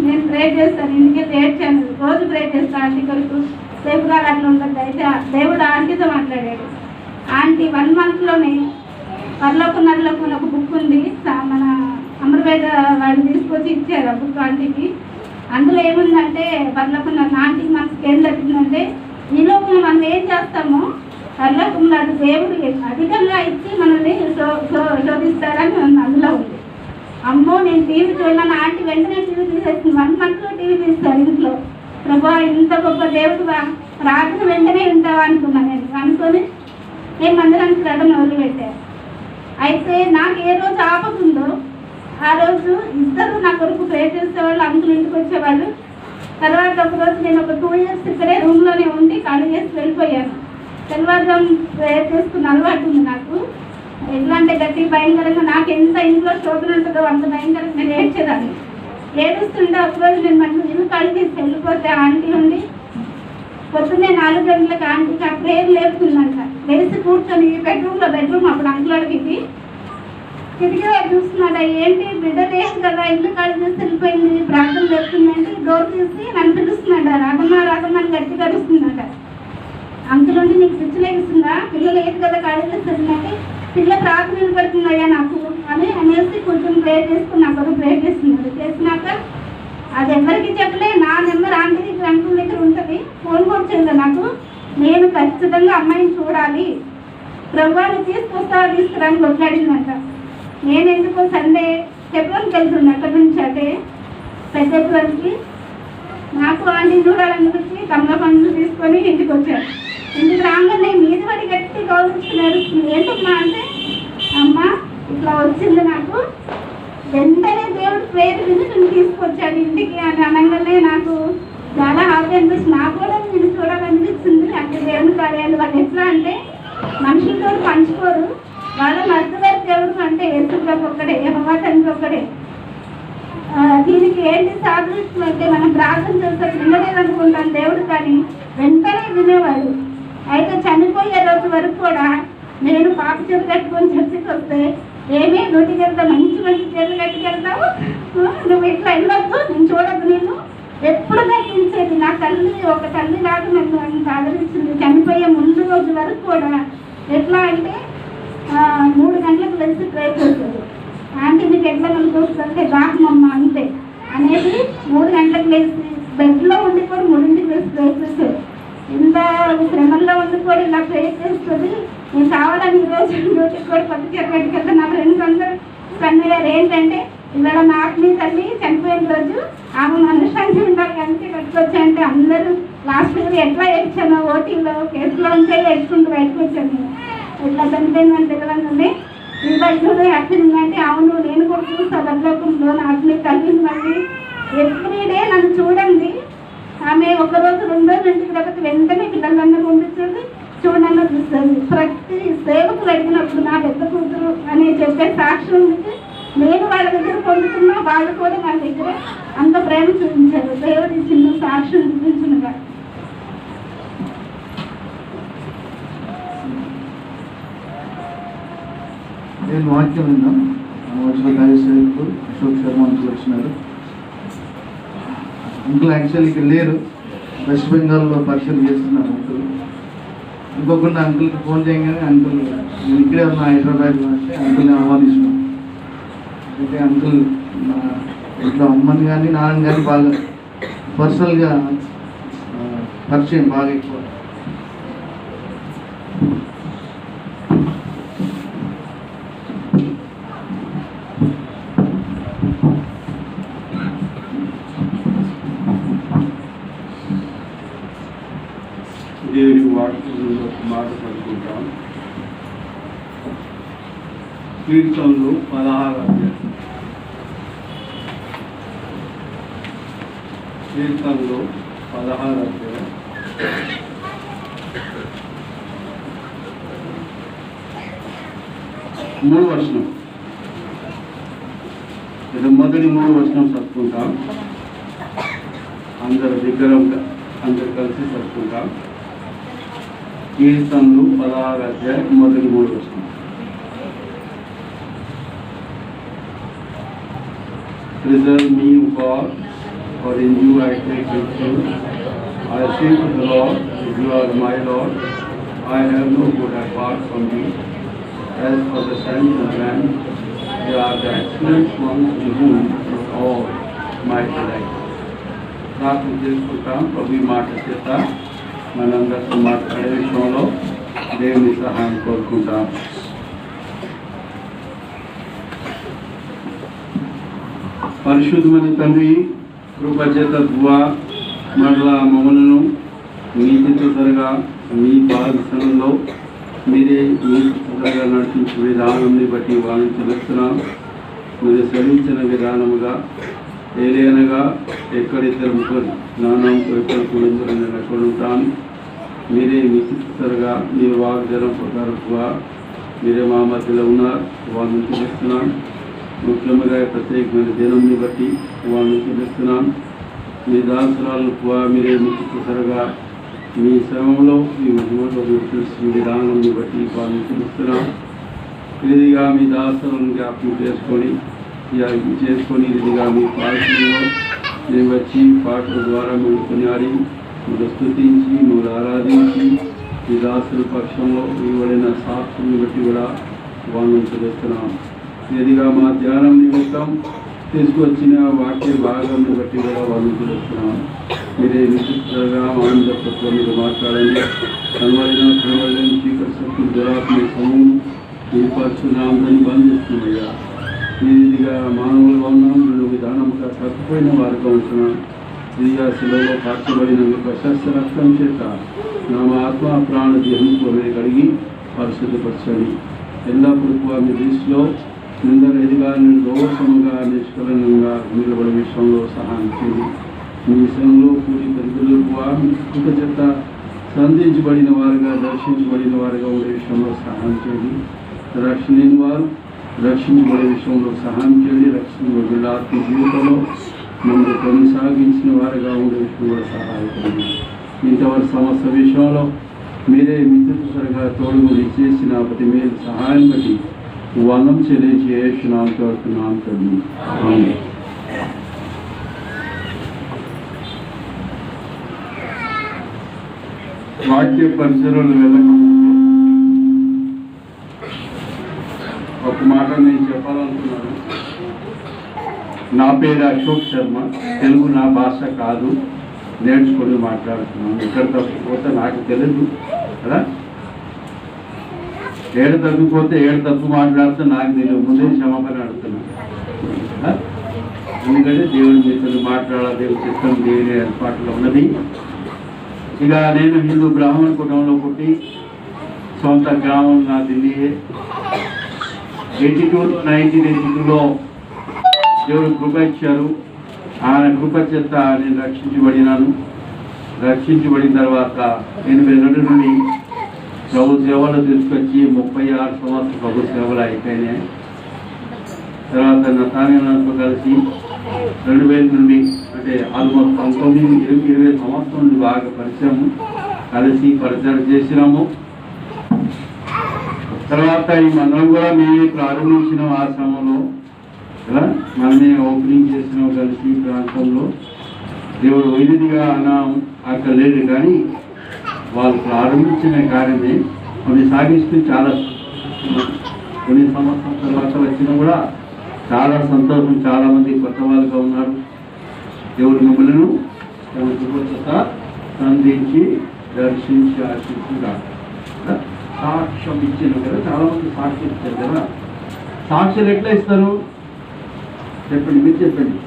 S5: నేను ప్రే చేస్తాను. ఇంటికి ఏడ్చాను. రోజు ప్రే చేస్తాను ఆంటీ కొరకు. సేపుగాలు అట్లా ఉంటుంది. అయితే దేవుడు ఆంటీతో మాట్లాడాడు. ఆంటీ 1 monthలోనే పరలోక నరలోకం ఒక బుక్ ఉంది. మన అమరపేట వాళ్ళు తీసుకొచ్చి ఇచ్చారు ఆ బుక్ ఆంటీకి. అందులో ఏముందంటే పరలోక నరకం ఆంటీకి మనకి ఏం తగ్గిందంటే ఈ లోకంలో మనం ఏం చేస్తామో పరలోకంలో అది దేవుడు అధికంగా ఇచ్చి మనల్ని శోధిస్తారని అందులో ఉంది. అమ్మో నేను టీవీ చూడను. ఆంటీ వెంటనే టీవీ తీసేస్తుంది. 1 monthలో టీవీ తీస్తారు ఇంట్లో. ప్రభా ఇంత గొప్ప దేవుడు ప్రార్థన వెంటనే ఉంటావా అనుకున్నాను. నేను అనుకొని నేను మందిరానికి రథం మొదలుపెట్టాను. అయితే నాకు ఏ రోజు ఆపకుందో ఆ రోజు ఇద్దరు నా కొరకు ప్రే చేసేవాళ్ళు. అంకులు ఇంటికి వచ్చేవాళ్ళు. తర్వాత ఒకరోజు నేను ఒక 2 years ఇక్కడే రూమ్లోనే ఉండి ఖాళీ చేసి వెళ్ళిపోయాను. తెల్లవారుజాము ప్రేయర్ చేసుకున్న అలవాటు ఉంది నాకు. ఎట్లా అంటే గట్టి భయంకరంగా నాకు ఎంత ఇంట్లో శోధన ఉంటుందో అంత భయంకరంగా నేను ఏడ్చేదాన్ని. ఏడుస్తుంటే ఒకరోజు నేను మళ్ళీ ఇల్లు ఖాళీ చేసి వెళ్ళిపోతే ఆంటీ ఉండి పొద్దున్నే 4 గంటలకు ఆంటీకి ఆ ప్రేయర్ లేపుతుందంట. లేచి కూర్చొని బెడ్రూమ్ అప్పుడు అంకులకి కిటికీలో చూస్తున్నాడు. ఏంటి బిడ్డ లేదు కదా ఇల్లు ఖాళీ చేసి వెళ్ళిపోయింది ప్రార్థన లేపుతుందంటే డోర్ తీసి నన్ను పిలుస్తున్నాడు. రాగమ్మ అని గట్టి కలుస్తున్నాడ. అంకుల్ ఉండి నీకు పిచ్చిలేస్తుందా పిల్ల లేదు కదా ఖాళీ చేస్తుందంటే పిల్ల ప్రార్థన నిలబడుతున్నాయా నాకు అని అనేసి కొంచెం ప్రేయర్ చేసుకుని నాకు ప్రేయర్ చేస్తున్నాడు. చేసినాక అది ఎవరికి చెప్పలే. నా నెంబర్ ఆంటీ దగ్గర అంకుల్ దగ్గర ఉంటుంది. ఫోన్ కూడా చేయలేదు నాకు. నేను ఖచ్చితంగా అమ్మాయిని చూడాలి, ప్రభువాన్ని తీసుకురాని కొట్లాడిందంట. నేను ఎందుకో సండే చెప్పడానికి వెళ్తుంది అక్కడి నుంచి అంటే పెద్దకి నాకు ఆంటీని చూడాలనిపించి కమల పండ్లు తీసుకొని ఇంటికి వచ్చాను. ఇంటికి రాగానే మీద పడి గట్టి గౌరవించి నడుస్తుంది. ఏంటమ్మా అంటే, అమ్మ ఇట్లా వచ్చింది నాకు, వెంటనే దేవుడు ప్రేయర్ విని నేను తీసుకొచ్చాడు ఇంటికి అని అనగానే నాకు చాలా హ్యాపీ అనిపిస్తుంది. నాకు కూడా నేను చూడాలనిపిస్తుంది. అంటే దేవుని కార్యాలు వాళ్ళు ఎట్లా అంటే మనుషులతో పంచుకోరు, వాళ్ళ మధ్యవర్తి దేవుడు అంటే యేసుప్రభు ఒక్కడే, యెహోవా తండ్రి ఒక్కడే. దీనికి ఏంటి సాదృశ్యం అంటే మనం ప్రార్థన చేస్తే వినలేదనుకుంటాం దేవుడు, కానీ వెంటనే వినేవాడు. అయితే చనిపోయే రోజు వరకు కూడా నేను పాప చేతులు కట్టుకొని చర్చకి వస్తే, ఏమీ నోటికి వెళ్తావు, మంచి మంచి చేతులు కట్టుకెళ్తావు, నువ్వు ఇట్లా వెళ్ళొద్దు, నేను చూడద్దు, నేను ఎప్పుడు కట్టించేది. నా తల్లి ఒక తల్లి లాగా నన్ను అంత ఆదరించింది. చనిపోయే ముందు రోజు వరకు కూడా ఎట్లా అంటే 3 గంటలకు వెళ్ళి ట్రై చేస్తుంది. ఆంటీ మీకు ఎట్లా కనిపిస్తుంటే రాకమమ్మ అంతే అనేది 3 గంటలకు లేచి బెడ్లో ఉండి కూడా 3ంటికి వేసి ట్రై చేసేది. ఇంత శ్రమంలో ఉండి కూడా ఇలా ట్రై చేస్తుంది. నేను కావాలని ఈరోజు డ్యూటీకి కూడా కొత్త చెప్పేటికి వెళ్తే నా ఫ్రెండ్స్ అందరూ కన్నయ్యారు. ఏంటంటే ఇవాళ మా ఆత్మీ తల్లి చనిపోయిన రోజు ఆమె మనశ్శాంతి ఉండాలి కనుక కట్టుకొచ్చా అంటే అందరూ లాస్ట్ ఇయర్ ఎట్లా ఏడ్చాను, ఓటీలో కేసులో ఉంటే ఏడ్చుకుంటూ బయటకు వచ్చాను. ఇట్లా చనిపోయిందని తెలియగానే ఈ బయటలో హ్యాపీ ఉందంటే, అవును నేను కూడా చూస్తాను బద్లోకంలో నా ఆత్మీ తల్లిని మళ్ళీ ఎవ్రీడే నన్ను చూడండి. ఆమె ఒకరోజు 2 రోజులు ఇంటికి లేకపోతే వెంటనే పిల్లలందరూ పంపించేది, చూడండి చూస్తుంది. ప్రతి సేవకులు అడిగినప్పుడు నా పెద్ద కూతురు అని చెప్పే సాక్ష్యం ఉంది. నేను వాళ్ళ దగ్గర పొందుతున్నా, వాళ్ళు కూడా వాళ్ళ దగ్గర అంత ప్రేమ చూపించారు. దేవుడి చిన్న సాక్ష్యం చూపించునుగా.
S2: నేను వాక్యం విన్నాం. వచ్చిన కార్యసేవకులు అశోక్ శర్మ అంకుల్ వచ్చినారు. అంకుల్ యాక్చువల్లీ ఇక్కడ లేరు, వెస్ట్ బెంగాల్లో పరీక్షలు చేస్తున్నారు అంకుల్. ఇంకొకటి అంకుల్కి ఫోన్ చేయగానే అంకుల్ నేను ఇక్కడే ఉన్నా హైదరాబాద్లో అంటే అంకుల్ని ఆహ్వానిస్తున్నాం. అయితే అంకుల్ ఇంట్లో అమ్మని కానీ నాన్నని కానీ బాగా పర్సనల్గా పరిచయం బాగా ఎక్కువ.
S6: దేవుని వాక్యంలో మాట్లాడుకుంటాం. కీర్తనలు 16 అధ్యాయం. కీర్తనలు 16 అధ్యాయం. మూడు వచనం. ఇది మొదటి 3 వచనం చదువుకుంటాం. అందరు విగ్రహంగా అందరు కలిసి చదువుకుంటాం. కీర్తనలు 16 అధ్యాయం మొదటి 3 వచనం. Preserve me, O God, for in you I take refuge. I say to the Lord, you are my Lord. I have no good apart from you. As for the sun and land, they are the excellent ones in whom is all my delight. ప్రార్థన చేసుకుంటాం. ప్రభు మాట చేత మనందరితో మాట్లాడే విషయంలో దేవుని సహాయం కోరుకుంటాం. పరిశుద్ధమైన తండ్రి, కృపచేత దువా మరలా మమ్మలను మీ చిత్తగా మీ పాదశనంలో మీరే మీ చిత్తగా నడిపించే విధానాన్ని బట్టి వాళ్ళని తెలుస్తున్నాం. మీరు శ్రమించిన విధానముగా ఏలైనగా ఎక్కడిద్దరు ముగ్గురు నానంతో ఎక్కడ కూడా ఎక్కడ ఉంటాను. మీరే మీ చిత్తగా మీ వాగ్దానం ప్రకారంగా మీరే మా మధ్యలో ఉన్నారు. వాళ్ళని తెలుస్తున్నాం. ముఖ్యంగా ప్రత్యేకమైన దినంని బట్టి వాళ్ళని చూపిస్తున్నాం. మీ దాసరాలకు మీరే ముఖ్యంగా మీ శ్రమంలో మీ ఉద్యోగంలో మీరు తెలిసిన విధానాన్ని బట్టి వాళ్ళని చూపిస్తున్నాం. ఇదిగా మీ దాసరాలను జ్ఞాపకం చేసుకొని ఇదిగా మీ పాఠంలో మేము వచ్చి పాటల ద్వారా మేము కొనియాడి మీరు స్తుతించి మీరు ఆరాధించి మీ దాసుల పక్షంలో ఇవ్వబడిన సాక్షిని బట్టి కూడా వాళ్ళని చూపిస్తున్నాం. ఇదిగా మా ధ్యానం నిమిత్తం తీసుకొచ్చిన వాక్య భాగాన్ని బట్టి కూడా వాళ్ళని చూస్తున్నాం. మీరే విచిత్రంగా ఆనందపత్రం మీరు మాట్లాడండి. కనబడిన చీకటి శక్తులు దురాత్మ సమూహం ఈ పరిశుభ్రాంతాన్ని బంధిస్తున్నాయ్యా. ఇదిగా మానవులుగా ఉన్నాం. నేను విధానంగా తప్పిపోయిన వారిగా ఉంటున్నాం. శిలలో కార్చబడిన మీ ప్రశస్త రక్తం చేత నా ఆత్మ ప్రాణ దేహంతో కడిగి పరిశుద్ధపరచండి. ఎల్లప్పుడూ మీ దృష్టిలో నిందరహితగా నిర్దోషముగా నిష్కలంగా నిలబడే విషయంలో సహాయం చేయండి. మీ విషయంలో కూడి పరిధులకు కృత చేత సంధించబడిన వారుగా దర్శించబడిన వారుగా ఉండే విషయంలో సహాయం చేయండి. రక్షణ లేని వారు రక్షించబడే విషయంలో సహాయం చేయండి. రక్షించబడిన ఆత్మ జీవితంలో మమ్మల్ని కొనసాగించిన వారుగా ఉండే విషయం కూడా సహాయపడండి. ఇంతవరకు సమస్త విషయంలో మీరే మిత్రుసరిగా తోడుగుడి చేసిన ప్రతి మేలు సహాయం బట్టి వందం చెల్లించి ఏసునామతో అడుగుతున్నాం తండ్రి. ఆమేన్. వాక్య పరిసరాలు వెళ్ళకముందు ఒక మాట నేను చెప్పాలనుకున్నాను. నా పేరు అశోక్ శర్మ. తెలుగు నా భాష కాదు, నేర్చుకొని మాట్లాడుతున్నాను. ఎక్కడ తప్పిపోతే నాకు తెలియదు కదా. ఏడు తప్పిపోతే ఏడు తప్పు మాట్లాడితే నాకు తెలియదు. ముందే క్షమాపణ అడుగుతున్నాను. ఎందుకంటే దేవుడి మీతో మాట్లాడాలి. దేవుడి చిత్తం దేవుని ఏర్పాట్లో ఉన్నది. ఇక నేను హిందూ బ్రాహ్మణ కుటుంబంలో పుట్టి సొంత గ్రామం నా ఢిల్లీయే. 1982లో దేవుడు కృప ఇచ్చారు. ఆయన కృప చేత నేను రక్షించబడినాను. రక్షించబడిన తర్వాత 82 నుండి ప్రభు సేవలు తీసుకొచ్చి 36 సంవత్సరాలు ప్రభు సేవలు అయిపోయినాయి. తర్వాత నా తారీఖులతో కలిసి 2000 నుండి అంటే ఆల్మోస్ట్ 19-20 సంవత్సరం నుండి బాగా పరిచయము కలిసి పరిచయం చేసినాము. తర్వాత ఈ మందిరం కూడా మేమే ప్రారంభించిన ఆ సమయంలో కదా, మనమే ఓపెనింగ్ చేసినాం కలిసి ఈ ప్రాంతంలో. దేవుడు వైద్యుడిగా అక్కడ లేదు, కానీ వాళ్ళు ప్రారంభించిన కార్యమే కొన్ని సాగిస్తూ చాలా కొన్ని సంవత్సరం తర్వాత వచ్చినా కూడా చాలా సంతోషం. చాలామంది కొత్త వాళ్ళుగా ఉన్నారు. దేవుడు మిమ్మల్ని సంధించి దర్శించి ఆశించుగా సాక్ష్యం ఇచ్చిన కదా. చాలామంది సాక్ష్యం ఇచ్చారు కదా. సాక్ష్యాలు ఎట్లా ఇస్తారు చెప్పండి, మీరు చెప్పండి.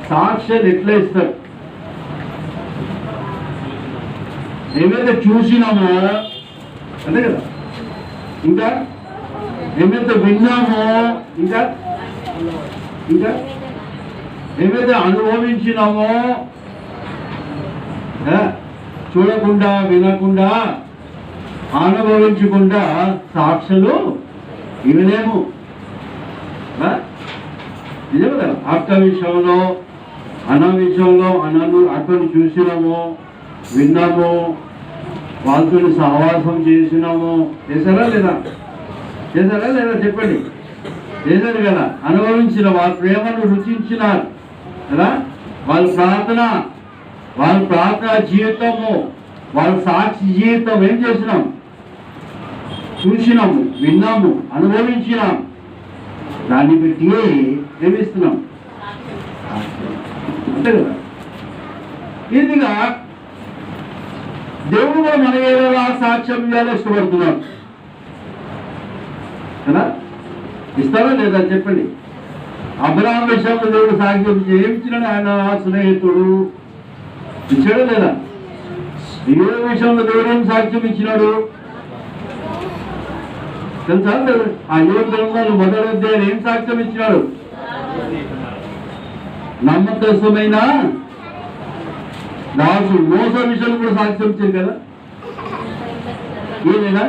S6: సాక్ష్యాలు ఎట్లా ఇస్తారు? ఏమైతే చూసినామో అంతే కదా, ఇంకా ఏమైతే విన్నామో, ఇంకా ఇంకా ఏమైతే అనుభవించినామో, చూడకుండా వినకుండా అనుభవించకుండా సాక్షులు ఇవ్వలేము. నిజం కదా. అక్క విషయంలో అన్న విషయంలో అక్కడిని చూసినాము, విన్నాము, వాళ్ళతో సహవాసం చేసినాము. చేశారా లేదా? చేశారా లేదా చెప్పండి. చేశారు కదా. అనుభవించిన వాళ్ళ ప్రేమను రుచించినారు కదా. వాళ్ళ ప్రార్థన జీవితము, వాళ్ళ సాక్షి జీవితం ఏం చేసినాం? చూసినాము, విన్నాము, అనుభవించినాం. దాన్ని పెట్టి ఏమిస్తున్నాం అంతే కదా. ఇదిగా దేవుడు కూడా మన ఏదో సాక్ష్యం ఇవ్వాలి ఇష్టపడుతున్నాడు కదా. ఇస్తారా లేదా చెప్పండి. అబ్రహాం విషయంలో దేవుడు సాక్ష్యం ఏమిచ్చినాడు? ఆయన స్నేహితుడు ఇచ్చాడా లేదా? ఏ విషయంలో దేవుడు ఏం సాక్ష్యం ఇచ్చినాడు తెలుసా? ఆ యువకులు మొదటి అధ్యాయం ఏం సాక్ష్యం ఇచ్చినాడు? నమ్మకమైన దాసు. మోస విషయంలో కూడా సాక్ష్యం ఇచ్చారు కదా. ఏదైనా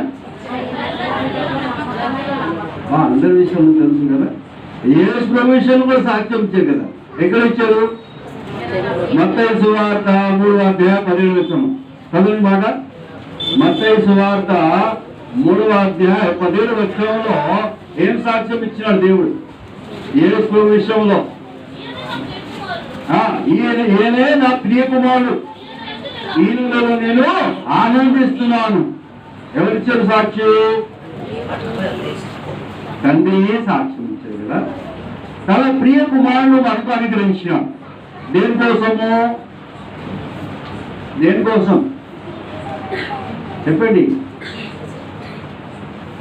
S6: అందరి విషయంలో తెలుసు కదా. యేసు ప్రభు విషయంలో కూడా సాక్ష్యం ఇచ్చారు కదా. ఎక్కడ ఇచ్చారు? మత్తయి సువార్త 3వ అధ్యాయం 17వ వచనం చదవండి మాట. మత్తయి సువార్త 3వ అధ్యాయం 17వ వచనంలో ఏం సాక్ష్యం ఇచ్చినాడు దేవుడు యేసు ప్రభు విషయంలో? ఈయనే నా ప్రియ కుమారుడు, ఈయనలో నేను ఆనందిస్తున్నాను. ఎవరిచ్చారు సాక్షి? తండ్రి సాక్ష్యం ఇచ్చారు కదా. తన ప్రియ కుమారుడు మనకు అనుగ్రహించాం. దేనికోసం చెప్పండి.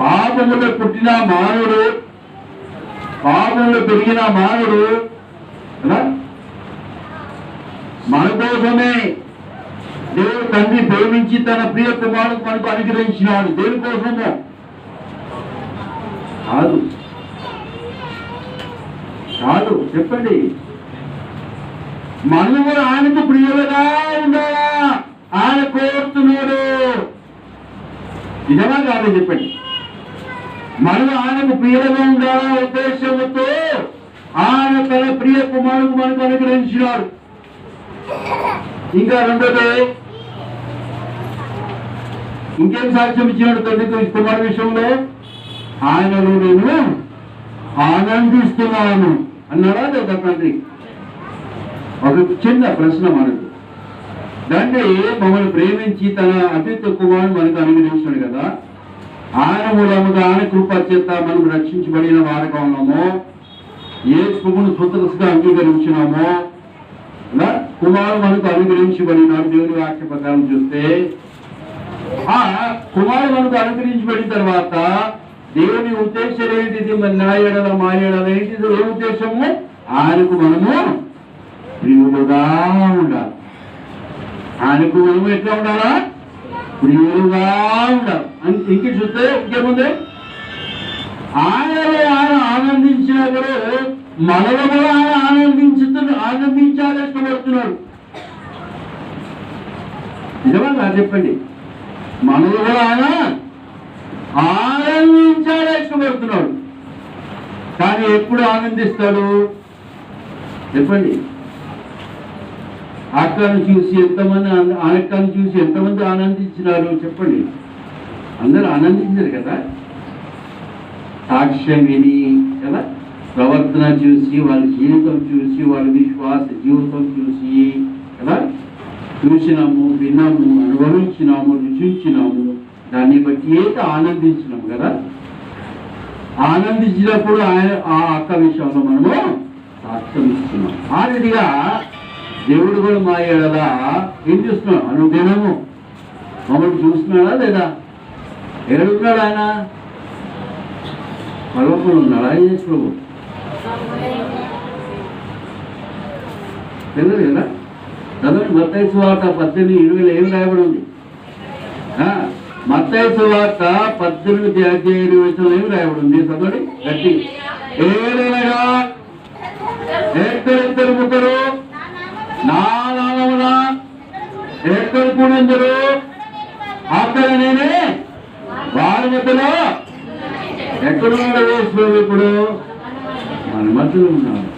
S6: పాపములో పుట్టిన మానవుడు, పాపంలో పెరిగిన మానవుడు
S7: మన కోసమే దేవుడు తండ్రి ప్రేమించి తన ప్రియ కుమారుడు మనకు అనుగ్రహించినాడు. దేని కోసమో కాదు కాదు, చెప్పండి. మనం కూడా ఆయనకు ప్రియులుగా ఉండాలా ఆయన కోరుతున్నాడు. నిజమా కాదు చెప్పండి. మనం ఆయనకు ప్రియులుగా ఉండాలా ఉద్దేశంతో ఆయన తన ప్రియ కుమారుడు మనకు అనుగ్రహించినాడు. ఇంకా రెండోది, ఇంకేం సాక్ష్యం ఇచ్చినాడు తండ్రి కుమారుడు విషయంలో? ఆయనలో నేను ఆనందిస్తున్నాను అన్నాడా లేదా తండ్రి? ఒక చిన్న ప్రశ్న మనకు. తండ్రి మమ్మల్ని ప్రేమించి తన అతిథి కుమారుడు మనకు అనుగ్రహించాడు కదా, ఆయన మూలముగా ఆయన కృప చేత మనం రక్షించబడిన వారుగా ఉన్నాము. యేసును స్వతంత్రంగా అంగీకరించినాము. కుమారుడు మనకు అనుగ్రహించబడినాడు. దేవుని వాక్య ప్రకారం చూస్తే ఆ కుమారుడు మనకు అనుగ్రహించబడిన తర్వాత దేవుని ఉద్దేశం ఏంటిది? మరి నా ఎడల మా ఎడల ఏంటిది? ఏ ఉద్దేశము? ఆయనకు మనము ప్రియులుగా ఉండాలి. ఆయనకు మనము ఎట్లా ఉండాలా? ప్రియులుగా ఉండాలి. ఇంక చూస్తే ఇంకేముంది? ఆయనలో ఆయన ఆనందించినప్పుడు మనలో కూడా ఆయన ఆనందించాలి ఇష్టపడుతున్నాడు. నిజమా చెప్పండి? మనలో కూడా ఆయన ఆనందించాలి ఇష్టపడుతున్నాడు. కానీ ఎప్పుడు ఆనందిస్తాడు చెప్పండి? అక్కను చూసి ఎంతమంది, అక్కను చూసి ఎంతమంది ఆనందించినారు చెప్పండి? అందరూ ఆనందించారు కదా. సాక్ష్యం విని కదా, ప్రవర్తన చూసి, వాళ్ళ జీవితం చూసి, వాళ్ళ విశ్వాస జీవితం చూసి కదా చూసినాము, విన్నాము, అనుభవించినాము, రుచించినాము. దాన్ని బట్టి అయితే ఆనందించినాము కదా. ఆనందించినప్పుడు ఆ అక్క విషయంలో మనము సాక్ష్యం ఇస్తున్నాం. ఆల్రెడీగా దేవుడు కూడా మా ఎడల ఏం చూస్తున్నాడు? అనుదినము మమ్మల్ని చూస్తున్నాడా లేదా? ఎక్కడున్నాడు ఆయన? పర్వతంలో ఉన్నాడా? ఏం చేస్తున్నాడు? తెలియదు కదా. చదవండి మత్తయి సువార్త 18:20 ఏం రాయబడి ఉంది? మత్తయి సువార్త 18:20 ఏం రాయబడి ఉంది? చదవండి గట్టి. ఏదైనా ఎక్కడిద్దరు ముగ్గురు నా నామమున ఎక్కడ కూడిందరు అక్కడ నేనే వారి మధ్యలో. ఎక్కడున్నాడు యేసు? ఇప్పుడు మన మధ్యలో ఉన్నాడు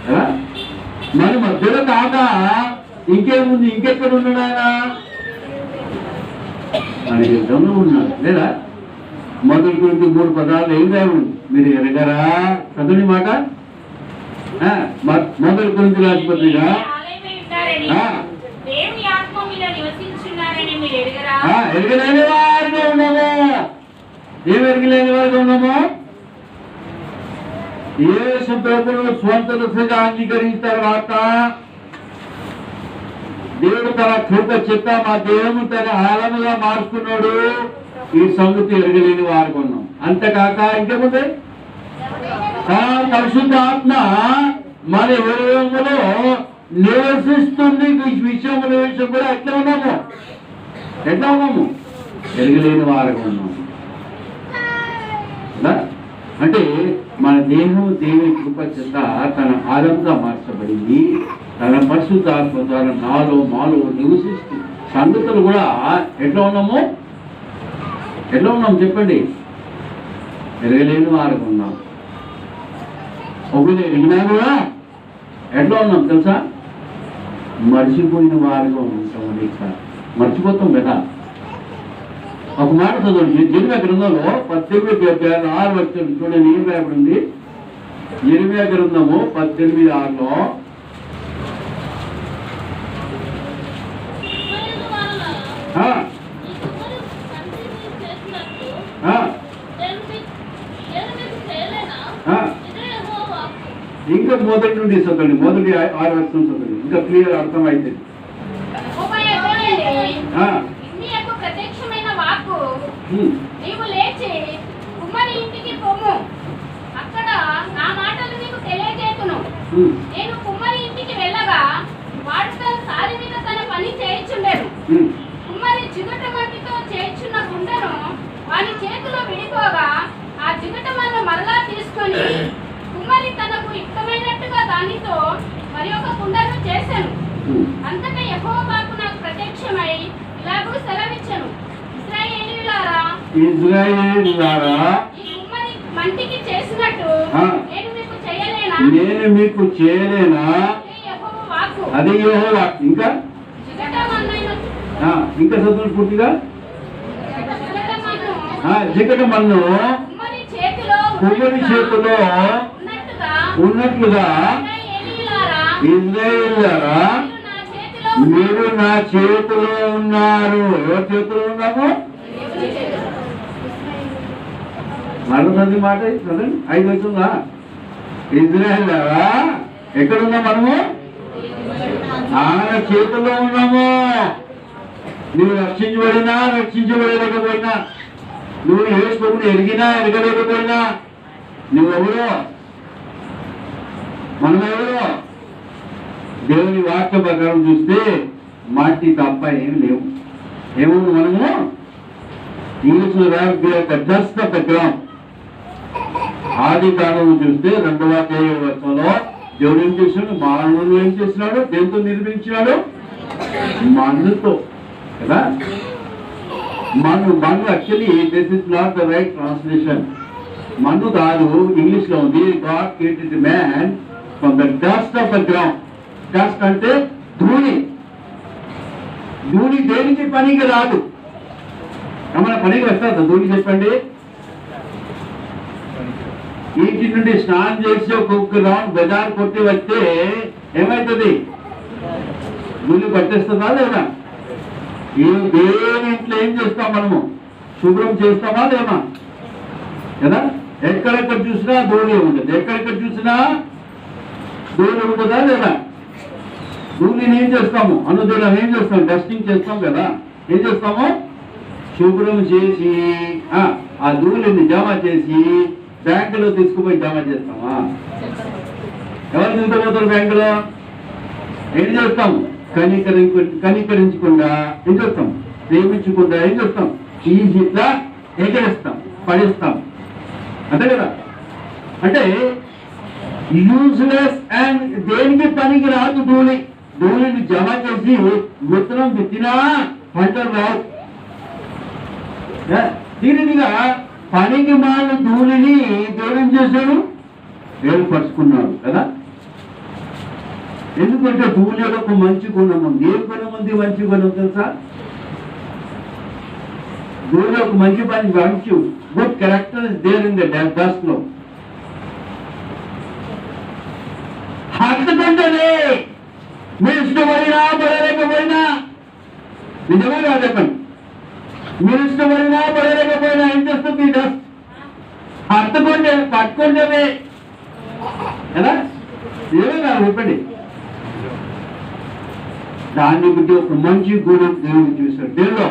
S7: కదా. మన మధ్యలో కాక ఇంకేముంది? ఇంకెక్కడ ఉన్నాడు ఆయన? మన యుద్ధంలో ఉన్నాడు లేదా? మొదటి గురించి 3 పదాలు ఏం రాయబడి మీరు ఎరగరా? చదువుని మాట. మొదటి గురించి రాజపత్రిగా ఎరగలేని వారిగా ఉన్నాము. ఏం ఎరగలేని వారిగా ఉన్నాము? యేసు ప్రభువును స్వంతంగా అంగీకరించిన తర్వాత దేవుడు తన కృప చేత మా దేవుడు తన ఆలముగా మార్చుకున్నాడు. ఈ సంగతి ఎరగలేని వారికి ఉన్నాం. అంతేకాక ఇంకేముంది? పరిశుద్ధ ఆత్మ మన హృదయంలో నివసిస్తుంది. విషయం కూడా ఎట్లా ఉన్నాము? ఎరగలేని వారికి ఉన్నాము. అంటే మన దేహం దేవుని కృప చేత తన ఆలంగా మార్చబడింది. తన పరిశుద్ధ ఆత్మ ద్వారా నాలో మాలో నివసిస్తూ సంగతులు కూడా ఎట్లా ఉన్నాము చెప్పండి? ఎరగలేని వారికి ఉన్నాం. ఒకటి ఎరిగినా కూడా ఎట్లా ఉన్నాం తెలుసా? మర్చిపోయిన వారిగా ఉంటాం. మర్చిపోతాం కదా. ఒక మాట చదవండి. ఇర్మియా గ్రంథంలో 18:6 చూడండి ఏం రాయబడింది? ఇర్మియా గ్రంథము 18:6 ఇంకా మొదటి నుండి చదవండి. మొదటి 6 వచనం చదవండి. ఇంకా క్లియర్ అర్థమైంది.
S5: ప్రత్యక్షమైన వాక్కు, నీవు లేచి కుమ్మరి ఇంటికి పొమ్ము, అక్కడ నా మాటలు నీకు తెలియజేతును. నేను కుమ్మరి ఇంటికి వెళ్ళగా వాడు మరి ఒక కుండను చేశాను. అంతటా యెహోవా వాక్కు నాకు ప్రత్యక్షమై ఇలాగూ సెలవిచ్చెను, ఇశ్రాయేలీయులారా, ఈ కుమ్మరి మంటికి చేసినట్టు నేను మీకు చేయలేనా? యెహోవా వాక్కు.
S7: అది యెహోవా. ఇంకా చదువు పూర్తిగా. జిగట మన్ను
S5: కుమ్మరి చేతిలో
S7: ఉన్నట్లుగా ఇశ్రాయేలీయులారా, మీరు నా చేతిలో ఉన్నారు. ఎవరి చేతిలో ఉన్నాము? మరొకది మాట చదండి, 5 అవుతుందా? ఇశ్రాయేలీయులారా, ఎక్కడున్నా మనము? ఆయన చేతుల్లో ఉన్నాము. నువ్వు రక్షించబడినా రక్షించబడలేకపోయినా, నువ్వు యేసుని ఎరిగినా ఎరగలేకపోయినా, నువ్వెవరో మనమెవరో దేవుని వాక్య ప్రకారం చూస్తే మాటి తప్ప ఏమి లేవు. ఏమో మనము ఇంగ్లీష్లో జస్ట్ ప్రకారం ఆది కాలంలో చూస్తే 2వ అధ్యాయంలో దేవుడు ఏం చేసినాడు? మానవుడు ఏం చేసినాడు? దేంతో నిర్మించినాడు? మన్నుతో కదా. మన్ను actually this is not the right translation. మన్ను కాదు, ఇంగ్లీష్ లో ఉంది God created man from the dust of the ground. Dust అంటే ధూళి. ధూళి దేనికి పనికి రాదు. ఏమైనా పనికి వస్తుందా ధూళి? చెప్పండి. ఇంటి నుండి స్నానం చేసి ఒక్కొక్క రౌండ్ బజార్ కొట్టి వస్తే ఏమవుతుంది? ధూళి పట్టేస్తుందా లేదా? దేవుని ఇంట్లో ఏం చేస్తాం మనము? శుభ్రం చేస్తామా లేమా కదా? ఎక్కడెక్కడ చూసినా ధూళి ఉంటుంది. ఎక్కడెక్కడ చూసినా ధూళి ఉంటుందా లేదా? ధూళిని ఏం చేస్తాము? అనుదినం ఏం చేస్తాం? డస్టింగ్ చేస్తాం కదా. ఏం చేస్తాము? శుభ్రం చేసి ఆ ధూళిని జమ చేసి బ్యాంకులో తీసుకుపోయి జమ చేస్తామా? ఎవరు తీసుకుపోతారు బ్యాంకులో? ఏం చేస్తాము? కనికరించకుండా ఏం చేస్తాం? ప్రేమించకుండా ఏం చేస్తాం? ఇట్లా ఎగరేస్తాం, పడేస్తాం. అంతే కదా. అంటే యూజ్లెస్ అండ్ దేనికి పనికి రాదు ధూళి. ధూళిని జమ చేసి విత్తనం విత్తినా పంటలు రావు. దీనిగా పనికి మాల ధూళిని దేవుడు ఏం చేశాడు? ఏర్పరచుకున్నాడు కదా. ఎందుకంటే ధూళిలో ఒక మంచి గుణం ఉంది. ఏ గుణం ఉంది? మంచి గుణం తెలుసా? ధూళి ఒక మంచి good character is there in the dust లో. హత్తుకుంటేనే మీరు ఇష్టపడినా పడలేకపోయినా, నిజమే కాదు చెప్పండి, మీరు ఇష్టపడినా పడలేకపోయినా ఏం చేస్తుంది? డస్ట్ హత్తుకుంటే పట్టుకుంటే కదా. ఏమే కాదు చెప్పండి. దాన్ని బట్టి ఒక మంచి గుణం దేవుడు చూశాడు. దేవుడు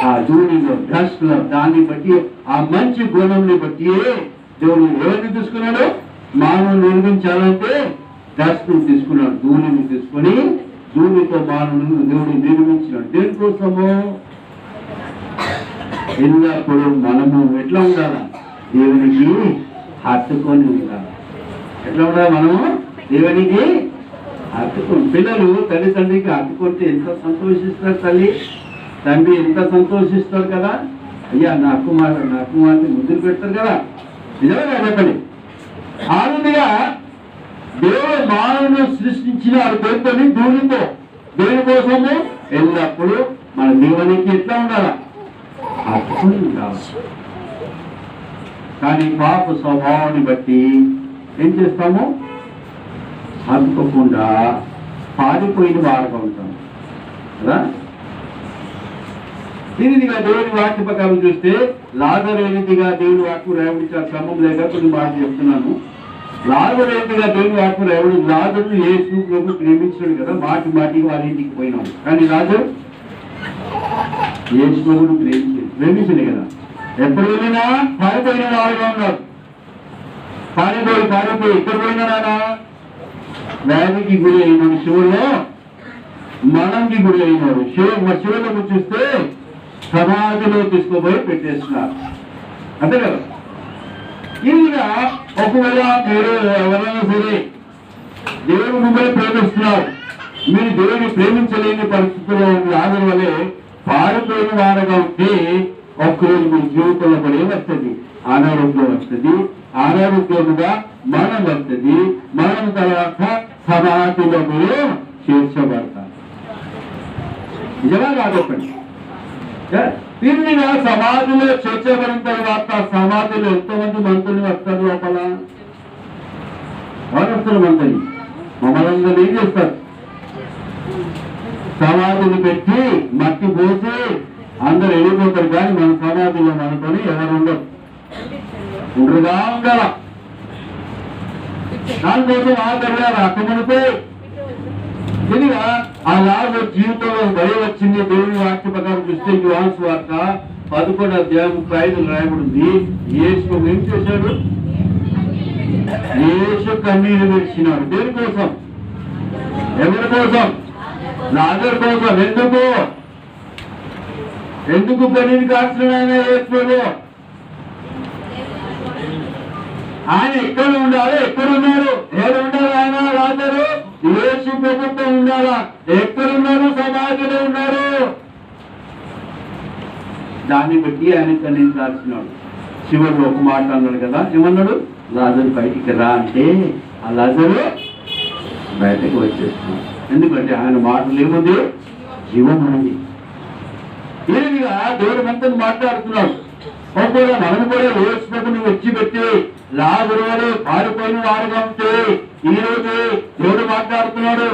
S7: ఆ ధూళిలో డస్ట్ లో దాన్ని బట్టి ఆ మంచి గుణంని బట్టి దేవుడు ఎవరిని తీసుకున్నాడు? మానవుని నిర్మించాలంటే డస్ట్ తీసుకున్నాడు. ధూళిని తీసుకొని ధూళితో మానవుని దేవుడు నిర్మించినాడు. దేనికోసము? ఎల్లప్పుడూ మనము ఎట్లా ఉండాలా? దేవునికి హత్తుకొని ఉండాలి. ఎట్లా ఉండాలి? మనము దేవునికి హత్తుకొని. పిల్లలు తల్లిదండ్రికి హత్తుకుంటే ఎంత సంతోషిస్తారు? తండ్రి ఎంత సంతోషిస్తాడు కదా. అయ్యా నా కుమార్తె ముద్దులు పెడతారు కదా. నిజమే చెప్పండి. ఆనందిగా దేవుడు మానవుని సృష్టించిన పేరుతోని ధూళితో. దేనికోసము? ఎల్లప్పుడూ మన దేవునికి ఎట్లా ఉండాలా? హత్తుకొని ఉండాలి. కానీ పాప స్వభావాన్ని బట్టి ఏం చేస్తాము? హత్తుకోకుండా పారిపోయిన వారుగా ఉంటాం కదా. దీనిగా దేవుని వాక్య ప్రకారం చూస్తే లాజరేనిదిగా దేవుని వాక్యం రాయబడించిన క్రమం లేక కొన్ని మాటలు చెప్తున్నాను. లాజరేనిదిగా దేవుని వాక్యం రాయబడి లాజరును యేసు ప్రభు ప్రేమించాడు కదా. మాటికి వాళ్ళ ఇంటికి పోయినాడు. కానీ లాజరు యేసు ప్రభును ప్రేమించండి కదా. ఎప్పుడు వెళ్ళినా పారిపోయిన వాడుగా ఉన్నాడు. పారిపోయి ఎక్కడ పోయినా నానా వ్యాధికి గురి అయినాడు. శివుల్లో మనంకి గురి అయినాడు. శివులకు చూస్తే సమాధిలో తీసుకుపోయి పెట్టేస్తున్నారు. అంతే కదా. ఇదిగా ఒకవేళ మీరు ఎవరైనా సరే దేవుడు మిమ్మల్ని ప్రేమిస్తున్నారు. మీరు దేవుడిని ప్రేమించలేని పరిస్థితుల్లో లాజరు వలె పారిపోయిన వారుగా ఉంటే ఒక్కరోజు మీ జీవితంలో కూడా ఏమొస్తుంది? అనారోగ్యం వస్తుంది. అనారోగ్యముగా మరణం వస్తుంది. మరణం తర్వాత సమాధిలో మీరు చేర్చబడతారు. నిజమా కాదొప్పండి. తిరిగిగా సమాధిలో చేర్చబడిన తర్వాత సమాధిలో ఎంతమంది మంత్రులు వస్తారు? లోపల వారస్తుల మంత్రి మమ్మల్ని ఏం చేస్తారు? సమాధిని పెట్టి మట్టి పోసి అందరు వెళ్ళిపోతారు. కానీ మన సమాధిలో మనతోని ఎవరు ఉండరు. ఉండరుగా ఉండాల. దానికోసం ఆఖరిగా రాకమునిపై తిరిగా ఆ లాజరు జీవితంలో భయం వచ్చింది. దేవుని వాక్య ప్రకారం చూస్తే యోహాను వార్త 11వ అధ్యాయం 35 రాయబడింది. యేసు ఏం చేశాడు? యేసు కన్నీరు విడిచినాడు. దేని కోసం? ఎవరి కోసం? లాజరు కోసం. ఎందుకు కన్నీరు కాల్చినాడు యేసు? ఆయన ఎక్కడ ఉండాలి? ఎక్కడున్నారు? ఎవరు ఉండాలి? ఆయన లాజరు యేసు ప్రభుత్వం ఉండాలా? ఎక్కడున్నారు? సమాధిలో ఉన్నారు. దాన్ని బట్టి ఆయన కన్నీరు కాల్చినాడు. చివరిలో ఒక మాట అన్నాడు కదా, ఏమన్నాడు? లాజరు బయటికి రా అంటే ఆ లాజరు బయటకు వచ్చేస్తున్నాడు. ఎందుకంటే ఆయన మాటలు ఏముంది? జీవం ఉంది. ఈయనగా దేవుడు మనతో మాట్లాడుతున్నాడు. ఒకవేళ మనం కూడా యేసు ప్రభువుని విడిచిపెట్టి లాజరు వలె పారిపోయిన వారుగా ఉంటే ఈ రోజు దేవుడు మాట్లాడుతున్నాడు.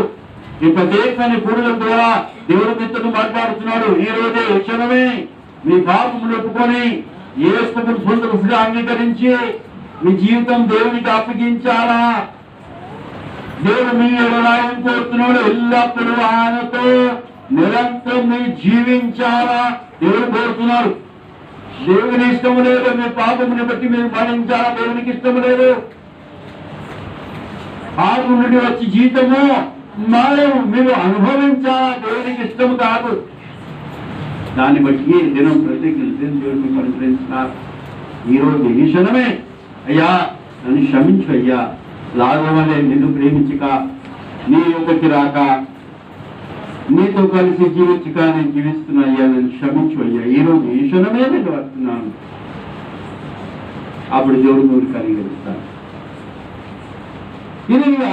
S7: ఈ ప్రత్యేకమైన కూడుల ద్వారా దేవుడు మీతో మాట్లాడుతున్నాడు. ఈ రోజే క్షణమే మీ పాపములు ఒప్పుకొని యేసు ప్రభువుని సొంతగా అంగీకరించి మీ జీవితం దేవునికి అప్పగించాలా? దేవుడు మీ ఎవరాయం కోరుతున్నాడు. ఎల్లప్పుడూ ఆయనతో నిరంతరం మీరు జీవించాలా దేవుడు కోరుతున్నాడు. దేవుని ఇష్టము లేదు. మీ పాపముని బట్టి మీరు మరణించాలా? దేవునికి ఇష్టము లేదు. పాపం నుండి వచ్చి జీవితము మరణం మీరు అనుభవించాలా? దేవునికి ఇష్టము కాదు. దాన్ని బట్టి దినం ప్రత్యేకించి దేవుడిని పరిశీలించినారు. ఈరోజు ఈ క్షణమే అయ్యా నన్ను క్షమించు అయ్యా, లాజరు వలె నిన్ను ప్రేమించక నీ యొక్కకి రాక నీతో కలిసి జీవించక నేను జీవిస్తున్నా అయ్యా, నన్ను క్షమించు అయ్యా, ఈరోజు ఈ క్షణమే నేను వస్తున్నాను. అప్పుడు దేవుడు నువ్వు కలిగిస్తాను. తిరిగిగా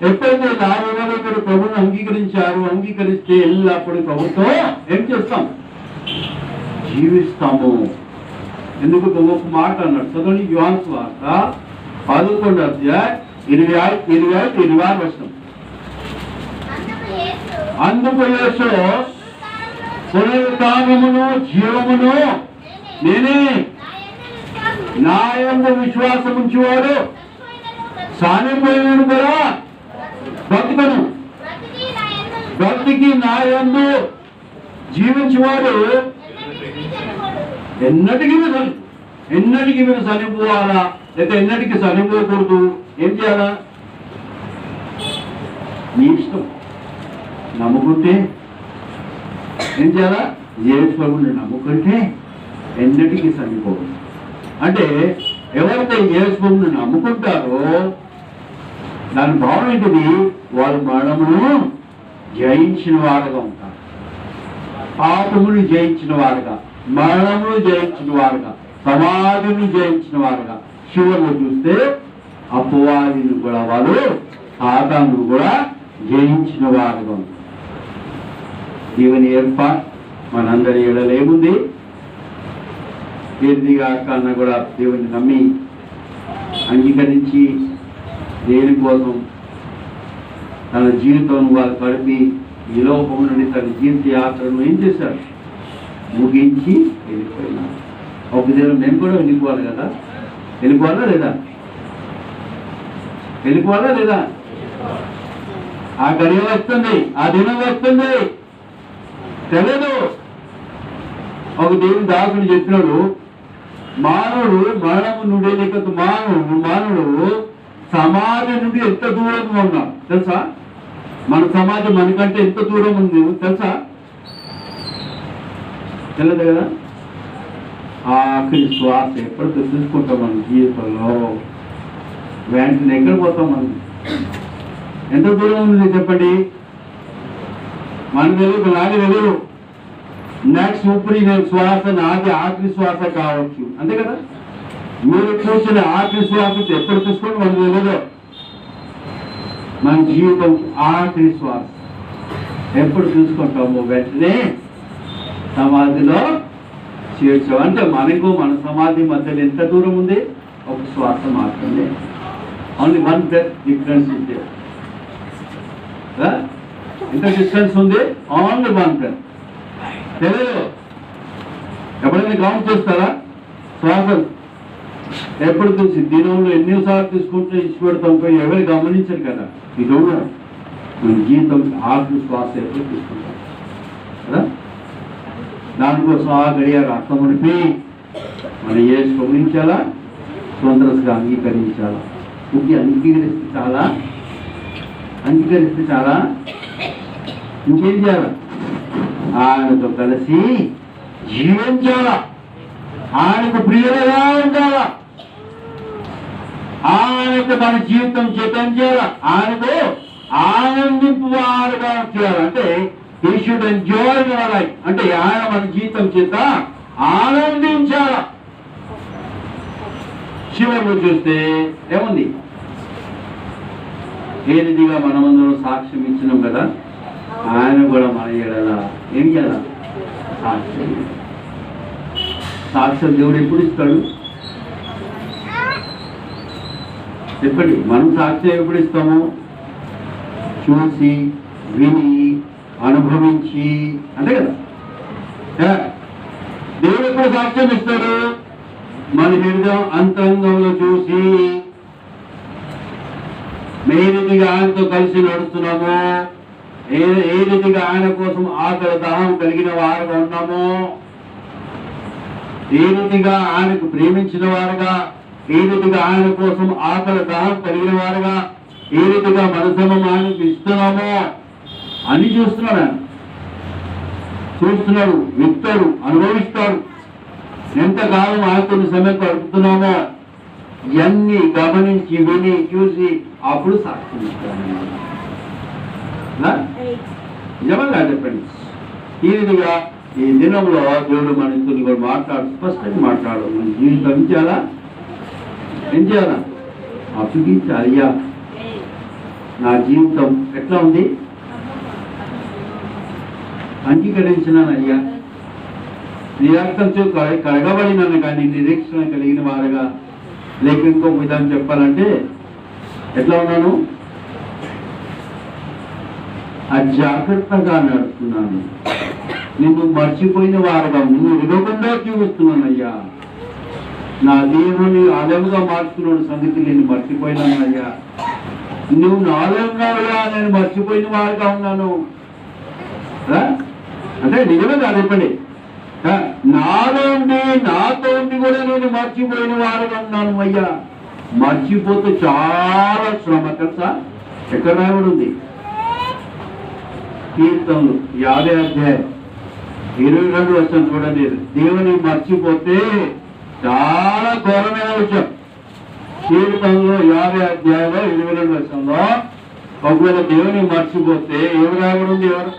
S7: ఎప్పుడైతే లాజరు మీరు ప్రభువును అంగీకరిస్తే ఎల్లప్పుడు ప్రభుతో ఏం చేస్తాం? జీవిస్తాము. ఎందుకు? ఒక మాట అన్నాడు చదవండి. యోహాను వార్త 11వ అధ్యాయం 25-26 వచనం. అందుకు యేసు పునరుత్థానమును జీవమును నేనే, నా యందు విశ్వాసం ఉంచువాడు సానిపోయినాడు కదా బతుకను, బ్రతికి నా యందు జీవించేవాడు ఎన్నటికీ మీరు చనిపోవాలా? లేకపోతే ఎన్నటికీ చనిపోకూడదు? ఏం చేయాలా? నీ ఇష్టం. నమ్ముకుంటే ఏం చేయాలా? యేసు ప్రభువుని నమ్ముకుంటే ఎన్నటికీ చనిపోదు. అంటే ఎవరైతే యేసు ప్రభువుని నమ్ముకుంటారో దాని భావం ఏంటిది? వాళ్ళు మరణమును జయించిన వారుగా ఉంటారు. పాపమును జయించిన వారుగా, మరణమును జయించిన వారుగా, సమాధిని జయించిన వారుగా. చివరిలో చూస్తే అపవాదిని కూడా వాళ్ళు, సాతాను కూడా జయించిన వారుగా ఉంటారు. దేవుని ఏర్పాటు మనందరి ఎడల ఏముంది? ఏదిగా కన్నా కూడా దేవుని నమ్మి అంగీకరించి దేనికోసం తన జీవితం వాళ్ళు గడిపి ఈ లోకం నుండి తన జీవిత యాత్రను ఏం చేశారు? ముగించి వెళ్ళిపోయినారు. ఒక దినం మేము కూడా వెళ్ళిపోవాలి కదా. వెళ్ళిపోవాలా లేదా? వెళ్ళిపోవాలా లేదా? ఆ గడియ వస్తుంది, ఆ దినం వస్తుంది, తెలియదు. ఒక దేవుని దాసుడు చెప్పినాడు, మానవుడు మరణము నుండి లేక మానవుడు సమాజం నుండి ఎంత దూరంగా ఉన్నాడు తెలుసా? మన సమాజం మనకంటే ఎంత దూరం ఉంది తెలుసా? తెలియదు కదా. ఆఖరి శ్వాస ఎప్పుడు తీసుకుంటాం మన జీవితంలో, వెంటనే ఎక్కడ పోతాం మనం? ఎంత దూరం ఉంది చెప్పండి? మనకు తెలియదు, నాకు తెలియదు. నెక్స్ట్ ఊపిరి నేను శ్వాస నాది ఆఖరి శ్వాస కావచ్చు, అంతే కదా? మీరు కూర్చుని ఆఖరి శ్వాస ఎప్పుడు తీసుకోండి మనకు తెలియదు. మన జీవితం ఆఖరి శ్వాస ఎప్పుడు చూసుకుంటాము? వెంటనే సమాధిలో చేర్చాం. అంటే మనకు మన సమాధి మధ్యలో ఎంత దూరం ఉంది? ఒక శ్వాస మాత్రమే. ఓన్లీ వన్ బ్రెత్ డిఫరెన్స్ ఉంది. ఎంత డిస్టెన్స్ ఉంది? Only one breath. తెలియదు. ఎప్పుడైనా కౌంట్ చేస్తారా? శ్వాస ఎప్పుడు చూసి దినంలో ఎన్నిసార్లు తీసుకుంటే ఇచ్చి పెడతాం పోయి ఎవరు గమనించరు కదా. ఈ రోజు మన జీవితం ఆఖరి శ్వాస ఎప్పుడు తీసుకుంటాం కదా. దానికోసం ఆ గడియ రక్తం ఉడిపి మనం ఏ శ్రమించాలా, స్వంతరస్గా అంగీకరించాలా. ఇంకే అంగీకరిస్తే చాలా ఇంకేం చేయాలా? ఆయనతో కలిసి జీవించాలా, ఆయనకు ప్రియులుగా ఉండాలా, ఆయనకు మన జీవితం చేతం చేయాలా, ఆయనతో ఆనందింపు వారుగా చేయాలంటే he should enjoy your life. అంటే ఆయన మన జీవితం చేత ఆనందించాల. చివరిలో చూస్తే ఏముంది? ఏ రీతిగా మనమందరం సాక్ష్యం ఇచ్చినాం కదా, ఆయన కూడా మన ఎడల ఏం చేయాల? సాక్ష్యం దేవుడు ఎప్పుడు ఇస్తాడు చెప్పండి? మనం సాక్ష్యం ఎప్పుడు ఇస్తాము? చూసి విని అనుభవించి, అంతే కదా. దేవుడు ఎప్పుడు సాక్ష్యం ఇస్తాడు? మన హృదయం అంతరంగంలో చూసి ఏ రీతిగా ఆయనతో కలిసి నడుస్తున్నామో, ఏ రీతిగా ఆయన కోసం ఆకలి దాహం కలిగిన వారుగా ఉన్నామో, ఏ రీతిగా ఆయనకు ప్రేమించిన వారుగా, ఏ రీతిగా ఆయన కోసం ఆకలి దాహం కలిగిన వారుగా, ఏ రీతిగా మనసమం ఆయనకు ఇస్తున్నామో అని చూస్తున్నాడు. చూస్తున్నాడు, వింటాడు, అనుభవిస్తాడు. ఎంతకాలం ఆయనతో సమయం గడుపుతున్నామో ఇవన్నీ గమనించి విని చూసి అప్పుడు సాక్ష్యం ఇస్తాడు. నిజంగా చెప్పండి. ఈ విధంగా ఈ దినంలో దేవుడు మన ఇద్దరు కూడా మాట్లాడు, స్పష్టంగా మాట్లాడు. మన జీవితం ఏం చేయాలా? అప్పగించాలి. అయ్యా నా జీవితం ఎట్లా ఉంది? అంగీకరించినానయ్యా, నిరాకరించు కడగబడినాను కానీ నిరీక్షణ కలిగిన వారుగా, లేక ఇంకొక విధానం చెప్పాలంటే ఎట్లా ఉన్నాను? అజాగ్రత్తగా నడుస్తున్నాను, నిన్ను మర్చిపోయిన వారుగా, నిన్ను విడవకుండా చూపిస్తున్నానయ్యా. నా దేవుని ఆలయంగా మార్చుకున్నాడు సంగతి నేను మర్చిపోయినానయ్యా. నువ్వు నా ఆలయంగా నేను మర్చిపోయిన వారుగా ఉన్నాను. అంటే నిజమే కాదు చెప్పండి. నాలో ఉండి నాతో ఉండి కూడా నేను మర్చిపోయిన వారుగా ఉన్నాను అయ్యా. మర్చిపోతే చాలా శ్రమ తెలుసా. ఎక్కడ రాయబడి ఉంది? కీర్తనలు 50 అధ్యాయం 22 వచనం చూడండి. దేవుని మర్చిపోతే చాలా ఘోరమైన విషయం. కీర్తనలో 50 అధ్యాయంలో 22 వచనంలో ఒకవేళ దేవుని మర్చిపోతే ఎవరు రాయబడి ఉంది? ఎవరు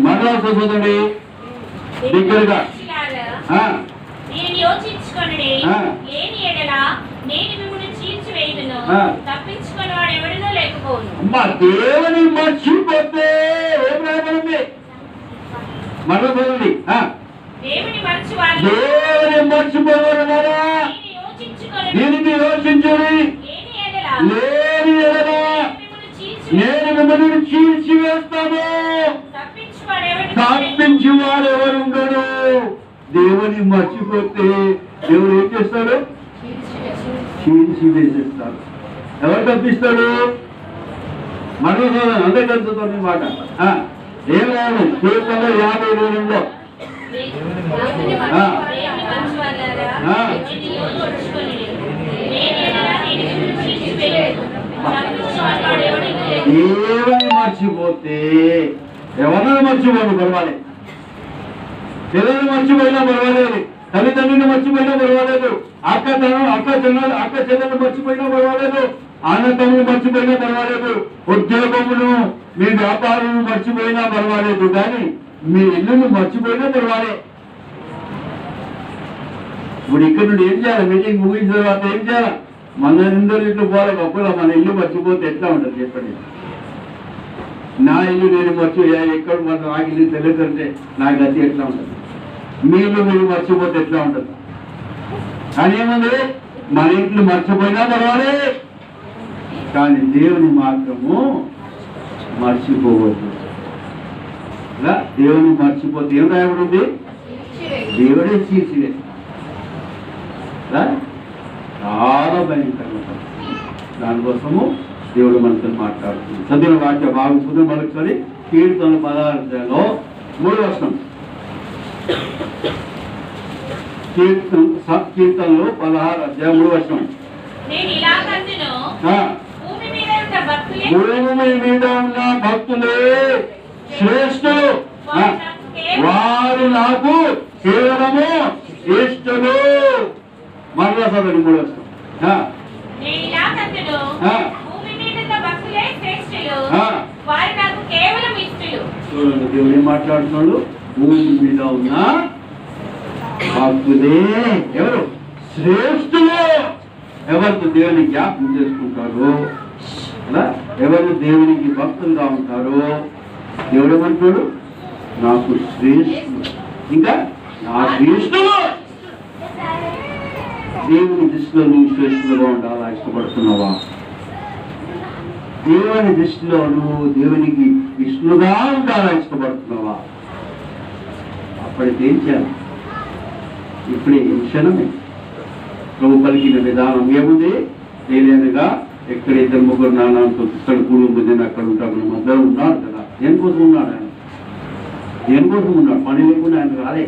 S7: మరలా చూడండి దగ్గరగా. అమ్మా దేవుని మర్చిపోతే ఏం రాయబడింది? మరలా చూడండి. దేవుని మర్చిపోవాలన్నారా? దీనికి యోచించుడి. లేని ఎడల నేను మిమ్మల్ని చీల్చివేస్తాను. తప్పించి వాడు ఎవరుండడు. దేవుని మర్చిపోతే దేవుడు ఏం చేస్తాడు? చీల్చి వేసేస్తాడు. ఎవరు తప్పిస్తాడు? మనలో అందరి కలుగుతుంది మాట. ఏం రాదు కీర్తనలో 52లో దేవుని మర్చిపోతే ఎవరైనా మర్చిపోను పర్వాలేదు, ఎవరైనా మర్చిపోయినా పర్వాలేదు. తల్లిదండ్రులు మర్చిపోయినా పర్వాలేదు, అక్క చెల్లెలు మర్చిపోయినా పర్వాలేదు, అన్నతమ్ములు మర్చిపోయినా పర్వాలేదు, ఉద్యోగమును మీ వ్యాపారం మర్చిపోయినా పర్వాలేదు, కానీ మీ ఇల్లును మర్చిపోయినా పర్వాలేదు. ఇప్పుడు ఇక్కడ నుండి ఏం చేయాలి? మీటింగ్ ముగించిన తర్వాత ఏం చేయాలి? మన ఇందరు ఇల్లు పోవాలి. గొప్పగా మన ఇల్లు మర్చిపోతే ఎట్లా ఉంటుంది చెప్పండి? నా ఇల్లు నేను ఎక్కడ నాకు ఇల్లు తెలియదంటే నా గతి ఎట్లా ఉంటుంది? మీ ఇల్లు మీరు మర్చిపోతే ఎట్లా ఉంటుంది? కానీ ఏముంది, మన ఇంట్లో మర్చిపోయినా పర్వాలేదు, కానీ దేవుని మాత్రము మర్చిపోవద్దు. దేవుని మర్చిపోతే ఏం రాయబడింది? దేవుడే చీల్చివే. చాలా భయంకరంగా దానికోసము దేవుడు మనతో మాట్లాడుతుంది. చదివిన వాక్య భాగం చదువు మరొకసారి. కీర్తన 16లో 3వ వచనం. కీర్తనలో 16 వచనం. భూమి మీద ఉన్న భక్తులే శ్రేష్ఠులు, వారు నాకు కేవలము ఇష్టలు. మరలా చదవండి 3వ వచనం. చూడండి దేవుడు ఏం మాట్లాడుతున్నాడు? భూమి మీద ఉన్న భక్తులే ఎవరు? శ్రేష్ఠులు. ఎవరు దేవుని జ్ఞాపకం చేసుకుంటారు, ఎవరు దేవునికి భక్తులుగా ఉంటారో దేవుడు ఏమంటాడు? నాకు శ్రేష్ఠులు. ఇంకా నా శ్రేష్ఠులు. దేవుని దృష్టిలో నువ్వు శ్రేష్ఠులుగా ఉండాలా ఇష్టపడుతున్నావా? దేవుని దృష్టిలో నువ్వు దేవునికి ఇష్టలుగా ఉండాలా ఇష్టపడుతున్నావా? అప్పటికేం చేయాలి? ఇప్పుడే క్షణమే ప్రభు పలికిన విధానం ఏముంది? ఏదైనాగా ఎక్కడ 2-3 నాన్నతో ఇక్కడ కూడి నేను అక్కడ ఉంటాను, మధ్యలో ఉన్నాడు కదా. దేనికోసం ఉన్నాడు ఆయన? దేనికోసం ఉన్నాడు? పని లేకుండా ఆయన రాలే.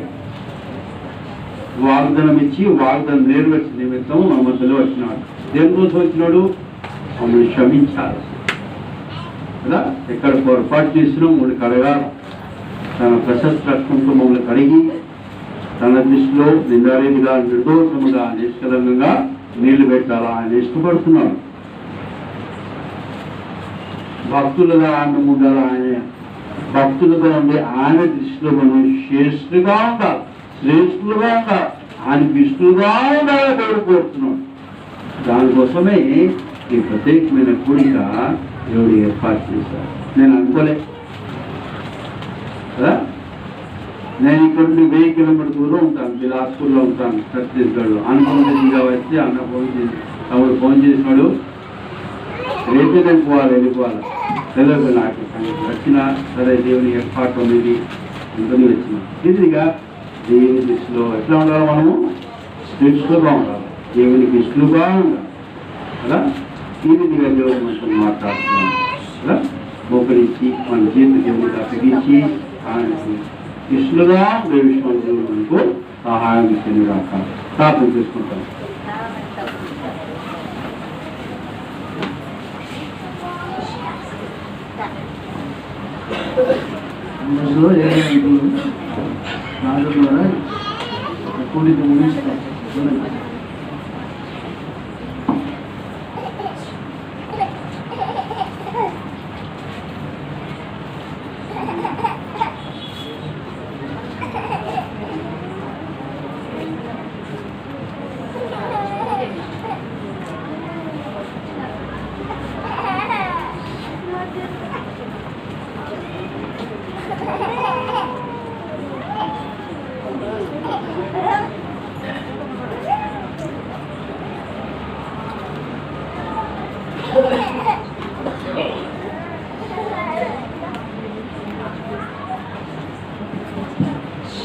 S7: వాగ్దానం ఇచ్చి వాగ్దానం నెరవేర్చిన నిమిత్తం మన మధ్యలో వచ్చినాడు. దేనికోసం వచ్చినాడు? మమ్మల్ని క్షమించాలి కదా. ఎక్కడ పొరపాటు చేసినా మమ్మల్ని కడగాలి. తన ప్రశస్త రక్తంతో మమ్మల్ని కడిగి తన దృష్టిలో నిందారేదిగా, నిర్దోషముగా, నిష్కలంగా నీళ్లు పెట్టాలా ఆయన ఇష్టపడుతున్నాడు. భక్తులుగా ఆయన ఉండాలి. ఆయన భక్తులుగా ఉండి ఆయన దృష్టిలో మనం శ్రేష్ఠులుగా ఉండాలి, శ్రేష్ఠులుగా ఉండాలి, ఆయనకి ఇష్టలుగా ఉండాలి దేవుడు కోరుతున్నాడు. దానికోసమే ఈ ప్రత్యేకమైన కూడిక దేవుడు ఏర్పాటు చేశారు. నేను అనుకోలే కదా. నేను ఇక్కడ నుండి 1000 కిలోమీటర్ దూరం ఉంటాను, బిలాస్పూర్లో ఉంటాను, ఛత్తీస్గఢ్లో. అనుకోలేదుగా వచ్చి అన్న తమ్ముడు ఫోన్ చేసినాడు, రేపే నేను వెళ్ళిపోవాలి తెలియదు నాకు. వచ్చిన సరే దేవుని ఏర్పాటు అనేది ఇంకొని వచ్చిన ఈజీగా దేవుని దృష్టిలో ఎట్లా ఉండాలి? మనము శ్రేష్ఠులుగా ఉండాలి, దేవునికి ఇష్టలుగా ఉండాలి కదా. ఈ రీతిగా దేవుడు మనతో మాట్లాడుతున్నాం కదా. మోకరించి మన జీవిత దేవునికి అప్పగించి ఆయనకు ఇష్టలుగా ఉండే విషయం దేవుడు మనకు సహాయం చెందిరాక ప్రార్థన చేసుకుంటాం.
S2: మనసులో రాజు ద్వారా కూడిక ముగిస్తాం.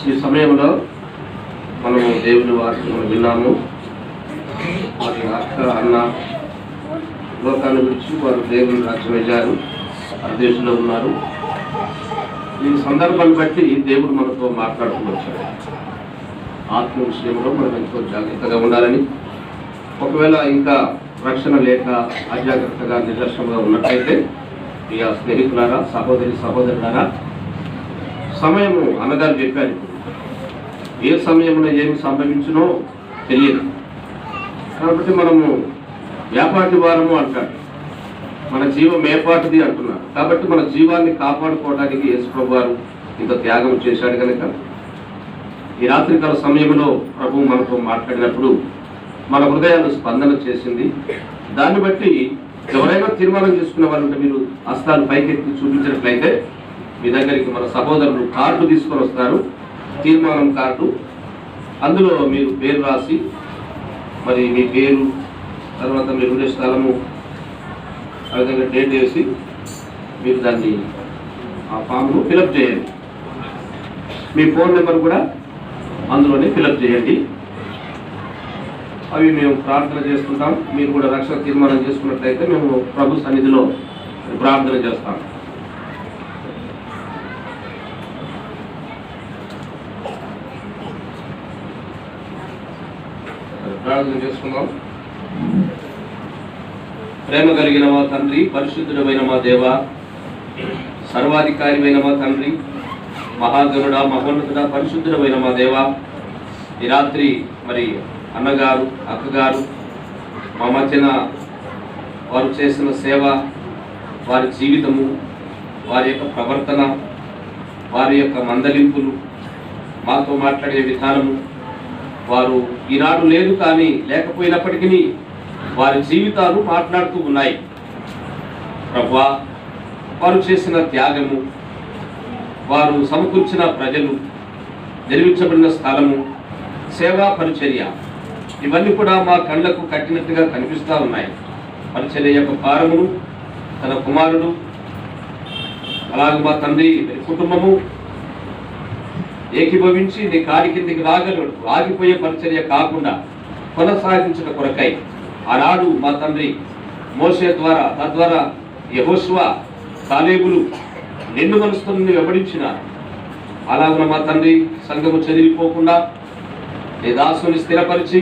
S8: ఈ సమయంలో మనము దేవుని వాక్యం విన్నాము. మరి అక్క అన్న లోకాన్ని విడిచి వారు దేవుని రాజ్యం వెళ్ళారు, దేశంలో ఉన్నారు. ఈ సందర్భాన్ని బట్టి దేవుడు మనతో మాట్లాడుతూ వచ్చాడు. ఆత్మ విషయంలో మనం ఎంతో జాగ్రత్తగా ఉండాలని, ఒకవేళ ఇంకా రక్షణ లేక అజాగ్రత్తగా నిర్లక్ష్యంగా ఉన్నట్లయితే ఇక స్నేహితులారా, సహోదరులారా, సమయము అన్నగారు చెప్పారు ఏ సమయంలో ఏమి సంభవించునో తెలియదు. కాబట్టి మనము వ్యాపాటి వారము అంటాడు, మన జీవం ఏపాటిది అంటున్నారు. కాబట్టి మన జీవాన్ని కాపాడుకోవడానికి యేసుప్రభు వారు ఇంత త్యాగం చేశాడు కనుక ఈ రాత్రికాల సమయంలో ప్రభు మనతో మాట్లాడినప్పుడు మన హృదయాన్ని స్పందన చేసింది. దాన్ని బట్టి ఎవరైనా తీర్మానం చేసుకున్న వాళ్ళు ఉంటే మీరు హస్తాలు పైకెత్తి చూపించినట్లయితే మీ దగ్గరికి మన సహోదరులు కార్డు తీసుకొని వస్తారు, తీర్మానం కార్డు. అందులో మీరు పేరు రాసి, మరి మీ పేరు, తర్వాత మీరు ఉండే స్థలము, ఆ విధంగా డేట్ వేసి మీరు దాన్ని ఆ ఫామ్ను ఫిలప్ చేయండి. మీ ఫోన్ నెంబర్ కూడా అందులోనే ఫిలప్ చేయండి. అవి మేము ప్రార్థన చేసుకుంటాం. మీరు కూడా రక్షణ తీర్మానం చేసుకున్నట్లయితే మేము ప్రభు సన్నిధిలో ప్రార్థన చేస్తాం. ప్రార్థన చేసుకుందాం. ప్రేమ కలిగిన మా తండ్రి, పరిశుద్ధుడమైన మా దేవ, సర్వాధికారిమైన మా తండ్రి, మహాగణుడ, మహోన్నతుడ, పరిశుద్ధుడమైన మా దేవ, ఈ రాత్రి మరి అన్నగారు, అక్కగారు మా మధ్యన వారు చేసిన సేవ, వారి జీవితము, వారి యొక్క ప్రవర్తన, వారి యొక్క మందలింపులు, మాతో మాట్లాడే విధానము, వారు ఈనాడు లేదు కానీ లేకపోయినప్పటికీ వారి జీవితాలు మాట్లాడుతూ ఉన్నాయి. ప్రభువా, వారు చేసిన త్యాగము, వారు సమకూర్చిన ప్రజలు, నిర్మించబడిన స్థలము, సేవా పరిచర్య, ఇవన్నీ కూడా మా కళ్ళకు కట్టినట్టుగా కనిపిస్తూ ఉన్నాయి. పరిచర్య యొక్క భారమును తన కుమారుడు, అలాగే మా తండ్రి కుటుంబము ఏకీభవించి నీ కాడి కిందికి రాగలడు, ఆగిపోయే పరిచర్య కాకుండా కొనసాగించిన కొరకై ఆనాడు మా తండ్రి మోషే ద్వారా, తద్వారా యెహోషువ, కాలేబులు నిండు మనసుతో వెంబడించినారు. అలాగున మా తండ్రి సంఘము చెదిరిపోకుండా నీ దాసుని స్థిరపరిచి,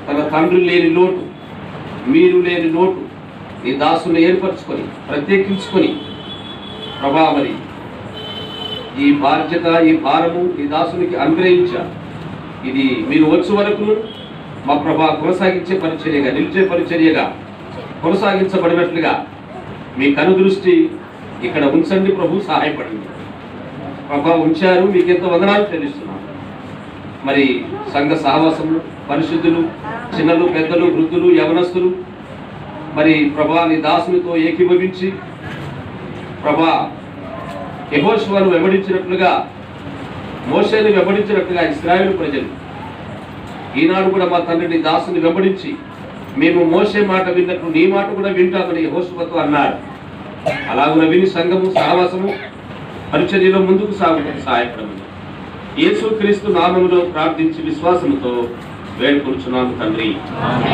S8: తన తండ్రి లేని లోటు, మీరు లేని లోటు నీ దాసుని ఏర్పరచుకొని ప్రత్యేకించుకొని ప్రభా, మరి ఈ బాధ్యత, ఈ భారము ఈ దాసునికి అనుగ్రహించారు. ఇది మీరు వచ్చే వరకు మా ప్రభా కొనసాగించే పరిచర్యగా, నిలిచే పరిచర్యగా కొనసాగించబడినట్లుగా మీ కనుదృష్టి ఇక్కడ ఉంచండి ప్రభు, సహాయపడండి ప్రభా. ఉంచారు, మీకెంతో వందనాలు చెల్లిస్తున్నాను. మరి సంఘ సహవాసము, పరిశుద్ధులు, చిన్నలు, పెద్దలు, వృద్ధులు, యవనస్తులు మరి ప్రభా నీ దాసునితో ఏకీభవించి ప్రభా యెహోషువను వెంబడించినట్లుగా, మోషేను వెంబడించినట్లుగా ఇశ్రాయేలు ప్రజలు ఈనాడు కూడా మా తండ్రిని దాసుని వెంబడించి మేము మోషే మాట విన్నట్లు నీ మాట కూడా వింటామని యెహోషువతో అన్నారు. అలాగున విని సంఘము, సహవాసము, పరిచర్యలో ముందుకు సాగుటకు సహాయపడమని యేసుక్రీస్తు నామములో ప్రార్థించి విశ్వాసముతో వేడుకొనుచున్నాము తండ్రి,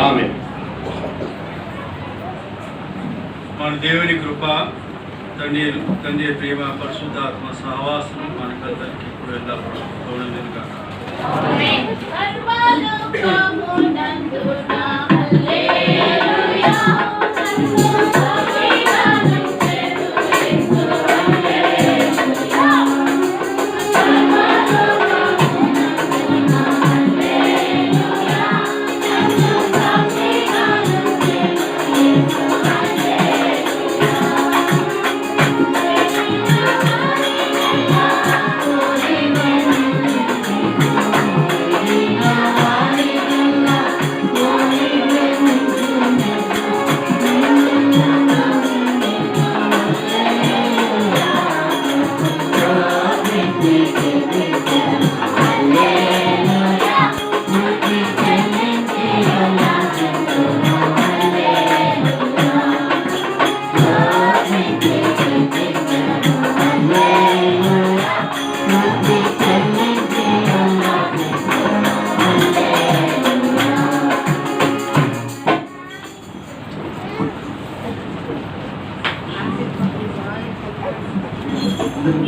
S8: ఆమేన్.
S6: మన దేవుని కృప, తండ్రి ప్రేమ, పరిశుద్ధాత్మ సహవాసం మనకందరికీ ఇప్పుడు ఎల్లప్పుడూ తోడుండును గాక.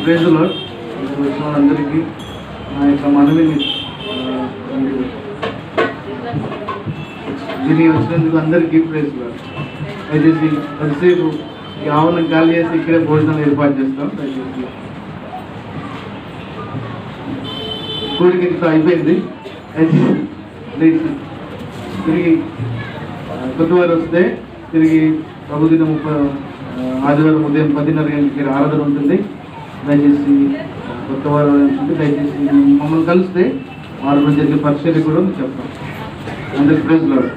S2: Praise the lord. వచ్చిన వాళ్ళందరికీ నా యొక్క మనవిని దీనికి వచ్చినందుకు అందరికీ ప్రైజ్ ది లార్డ్. దయచేసి కొద్దిసేపు ఈ ఆవరణ ఖాళీ చేసి ఇక్కడే భోజనాలు ఏర్పాటు చేస్తాం. దయచేసి కూడికి ఇంత అయిపోయింది. తిరిగి కొత్త వారు వస్తే తిరిగి ప్రభుదినం ఆదివారం ఉదయం 10:30 గంటలకి ఆరాధన ఉంటుంది. దయచేసి కొత్త వారు ఉంటుంది, దయచేసి మమ్మల్ని కలిస్తే వారిలో జరిగే పరిచర్య కూడా చెప్తాం. అందరికి ప్రైజ్ లార్డ్.